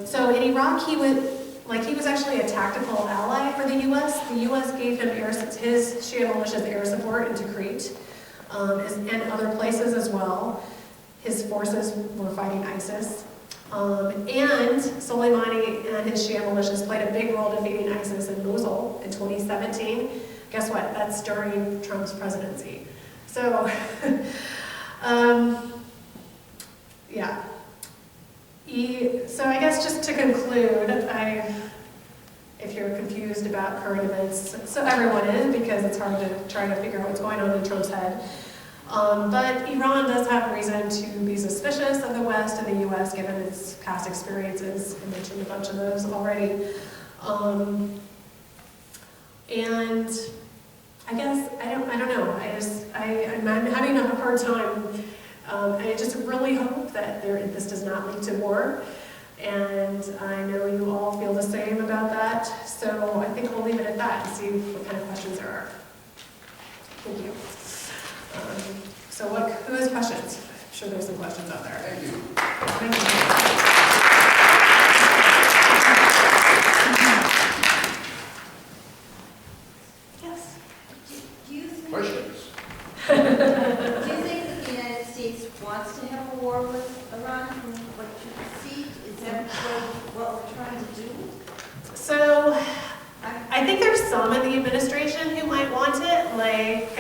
[SPEAKER 3] So in Iraq, he was actually a tactical ally for the U.S. The U.S. gave him his Shia militia's air support into Crete and other places as well. His forces were fighting ISIS. And Soleimani and his Shia militias played a big role defeating ISIS in Mosul in 2017. Guess what? That's during Trump's presidency. So, yeah. So I guess just to conclude, if you're confused about current events, so everyone is, because it's hard to try to figure out what's going on in Trump's head. But Iran does have reason to be suspicious of the West and the U.S. given its past experiences. I mentioned a bunch of those already. And I guess, I don't know, I'm having a hard time. I just really hope that this does not lead to war. And I know you all feel the same about that. So I think we'll leave it at that and see what kind of questions there are. Thank you. So who has questions? I'm sure there's some questions out there.
[SPEAKER 4] Thank you.
[SPEAKER 3] Thank you. Yes.
[SPEAKER 5] Do you think,
[SPEAKER 2] Questions?
[SPEAKER 5] do you think that the United States wants to have a war with Iran from what you see? Is that what we're trying to do?
[SPEAKER 3] So I think there's some in the administration who might want it, like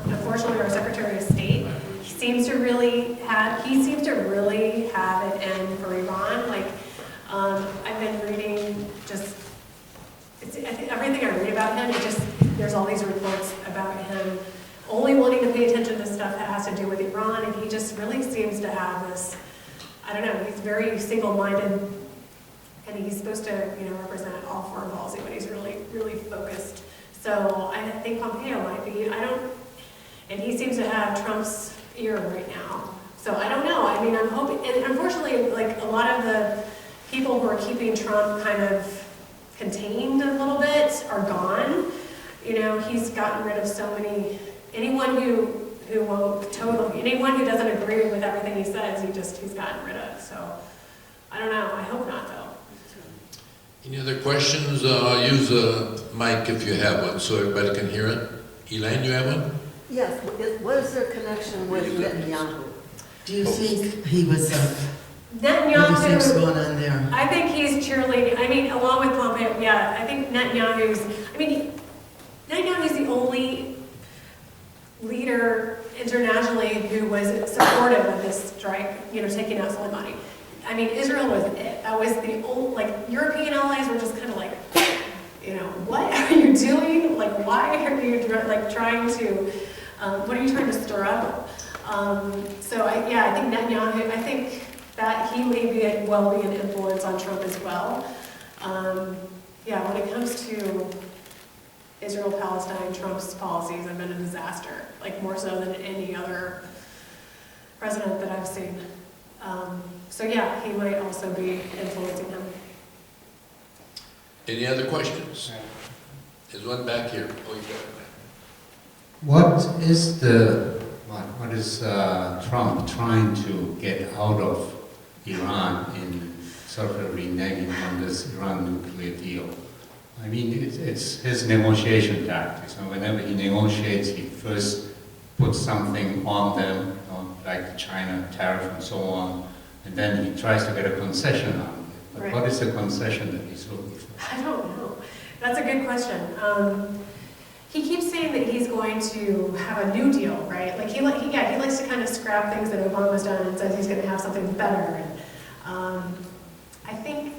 [SPEAKER 3] unfortunately our Secretary of State. He seems to really have it in for Iran. Like I've been reading everything I read about him, there's all these reports about him only wanting to pay attention to stuff that has to do with Iran, and he just really seems to have this, I don't know, he's very single-minded, and he's supposed to, represent all foreign policy, but he's really, really focused. So I think Pompeo might be, and he seems to have Trump's ear right now. So I don't know, I mean, I'm hoping, and unfortunately, like a lot of the people who are keeping Trump kind of contained a little bit are gone. He's gotten rid of so many, anyone who doesn't agree with everything he says, he's gotten rid of. So I don't know, I hope not though.
[SPEAKER 2] Any other questions? Use a mic if you have one so everybody can hear it. Elaine, you have one?
[SPEAKER 6] Yes, what is their connection with Netanyahu?
[SPEAKER 1] Do you think he was, what do you think's
[SPEAKER 3] Netanyahu,
[SPEAKER 1] going on there?
[SPEAKER 3] I think he's cheerleading, along with Pompeo, yeah, I think Netanyahu's the only leader internationally who was supportive of this strike, taking out Soleimani. Israel was it. That was the only, European allies were just kind of like, what are you doing? Why are you trying to, what are you trying to stir up? So I think Netanyahu, I think that he may be an influence on Trump as well. yeah, when it comes to Israel, Palestine, Trump's policies have been a disaster, like more so than any other president that I've seen. So yeah, he might also be influencing him.
[SPEAKER 2] Any other questions? There's one back here. Oh, you got it.
[SPEAKER 7] What is Trump trying to get out of Iran in sort of reneging on this Iran nuclear deal? I mean, it's his negotiation tactics. And whenever he negotiates, he first puts something on them, you know, like the China tariff and so on, and then he tries to get a concession on it. But
[SPEAKER 3] Right.
[SPEAKER 7] what is the concession that he's looking for?
[SPEAKER 3] I don't know. That's a good question. He keeps saying that he's going to have a new deal, right? Like he likes to kind of scrap things that Obama's done and says he's going to have something better. And I think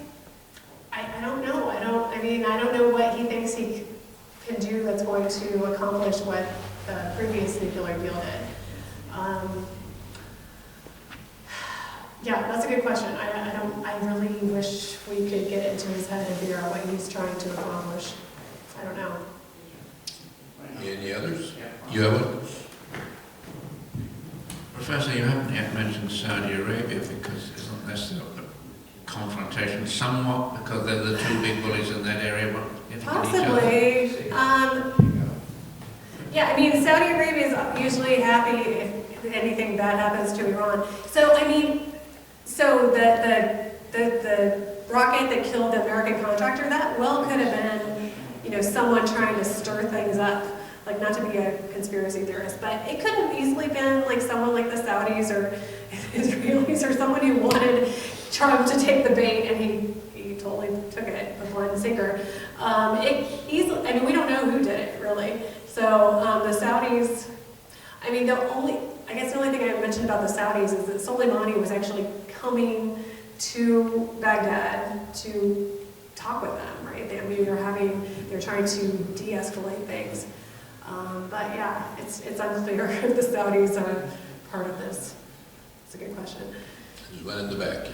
[SPEAKER 3] I don't know. I don't know what he thinks he can do that's going to accomplish what the previous nuclear deal did. Yeah, that's a good question. I really wish we could get into his head and figure out what he's trying to accomplish. I don't know.
[SPEAKER 2] Any others? You have one?
[SPEAKER 8] Professor, you haven't yet mentioned Saudi Arabia because isn't this a confrontation somewhat because they're the two big bullies in that area?
[SPEAKER 3] Possibly. Yeah, I mean, Saudi Arabia is usually happy if anything bad happens to Iran. So, I mean, so the rocket that killed the American contractor, that well could have been, you know, someone trying to stir things up. Like, not to be a conspiracy theorist, but it could have easily been like someone like the Saudis or Israelis or someone who wanted Trump to take the bait, and he totally took it, the blind sinker. I mean, we don't know who did it, really. So the Saudis, I mean, the only thing I mentioned about the Saudis is that Soleimani was actually coming to Baghdad to talk with them, right? They're trying to de-escalate things. But yeah, it's unclear if the Saudis are part of this. It's a good question.
[SPEAKER 2] There's one in the back.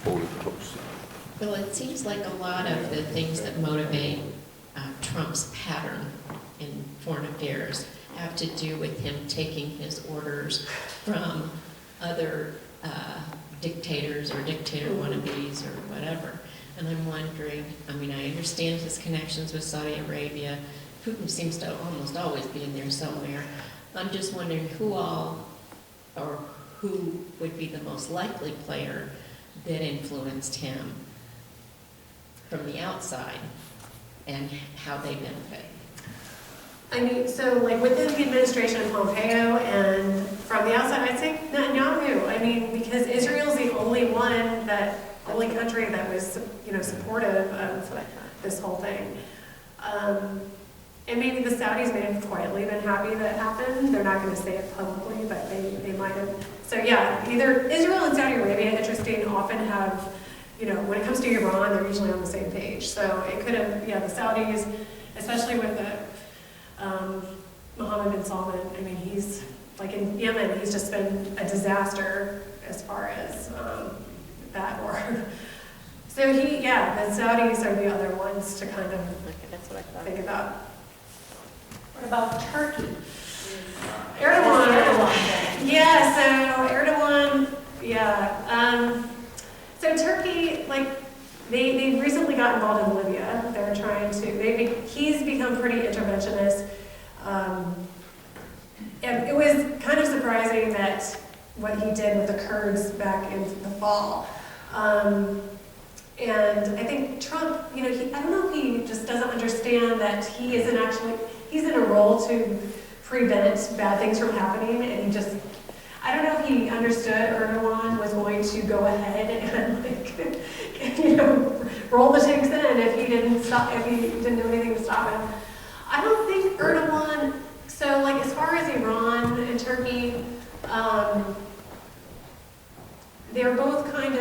[SPEAKER 2] Hold it close.
[SPEAKER 9] Well, it seems like a lot of the things that motivate Trump's pattern in foreign affairs have to do with him taking his orders from other dictators or dictator wannabes or whatever. And I'm wondering, I mean, I understand his connections with Saudi Arabia. Putin seems to almost always be in there somewhere. I'm just wondering who would be the most likely player that influenced him from the outside and how they benefit.
[SPEAKER 3] I mean, so like within the administration of Pompeo and from the outside, I'd say Netanyahu. I mean, because Israel's the only only country that was, you know, supportive of this whole thing. And maybe the Saudis may have quietly been happy that it happened. They're not going to say it publicly, but they might have. So yeah, either Israel and Saudi Arabia, interesting, often have, you know, when it comes to Iran, they're usually on the same page. So it could have, yeah, the Saudis, especially with the Mohammed bin Salman, I mean, he's, like in Yemen, he's just been a disaster as far as that war. So the Saudis are the other ones to kind of think about.
[SPEAKER 5] What about Turkey?
[SPEAKER 3] Erdogan. Yeah, so Erdogan, yeah. So Turkey, like, they recently got involved in Libya. They're trying to, he's become pretty interventionist. And it was kind of surprising that what he did with the Kurds back in the fall. And I think Trump, you know, I don't know if he just doesn't understand that he's in a role to prevent bad things from happening, and he just, I don't know if he understood Erdogan was going to go ahead and, like, you know, roll the tanks in if he didn't do anything to stop him. I don't think Erdogan, so like as far as Iran and Turkey, they both kind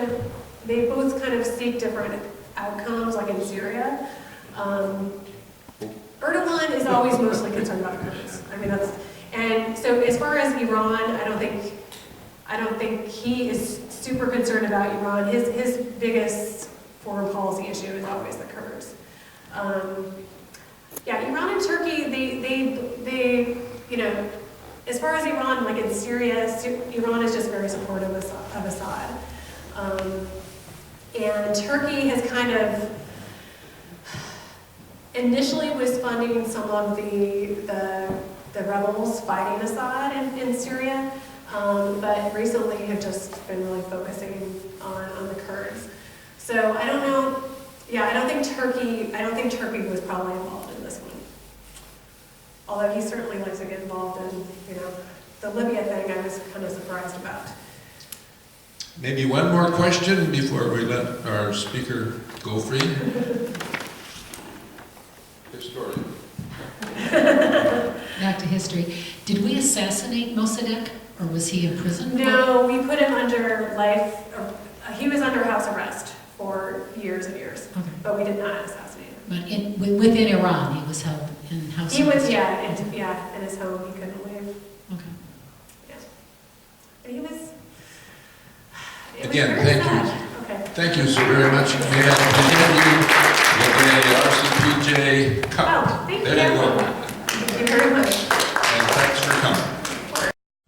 [SPEAKER 3] of seek different outcomes, like in Syria. Erdogan is always mostly concerned about Kurds. I mean, and so as far as Iran, I don't think I don't think he is super concerned about Iran. His biggest foreign policy issue is always the Kurds. Yeah, Iran and Turkey, they, you know, as far as Iran, like in Syria, Iran is just very supportive of Assad. And Turkey has kind of initially was funding some of the rebels fighting Assad in Syria, but recently have just been really focusing on the Kurds. So I don't know. Yeah, I don't think Turkey was probably involved in this one. Although he certainly likes to get involved in, you know, the Libya thing. I was kind of surprised about.
[SPEAKER 2] Maybe one more question before we let our speaker go free. Historian.
[SPEAKER 10] Back to history. Did we assassinate Mossadegh, or was he imprisoned?
[SPEAKER 3] No, we put him under life. He was under house arrest for years and years,
[SPEAKER 10] Okay.
[SPEAKER 3] but we did not assassinate him.
[SPEAKER 10] But within Iran, he was held in house
[SPEAKER 3] He was,
[SPEAKER 10] arrest?
[SPEAKER 3] in his home. He couldn't leave.
[SPEAKER 10] Okay.
[SPEAKER 3] Yeah. But he was. It
[SPEAKER 2] Again,
[SPEAKER 3] was very
[SPEAKER 2] thank you.
[SPEAKER 3] sad. Okay.
[SPEAKER 2] Thank you so very much. May I present you with a RCPJ cup?
[SPEAKER 3] Oh, thank you.
[SPEAKER 2] There you go.
[SPEAKER 3] Thank you very much.
[SPEAKER 2] And thanks for coming.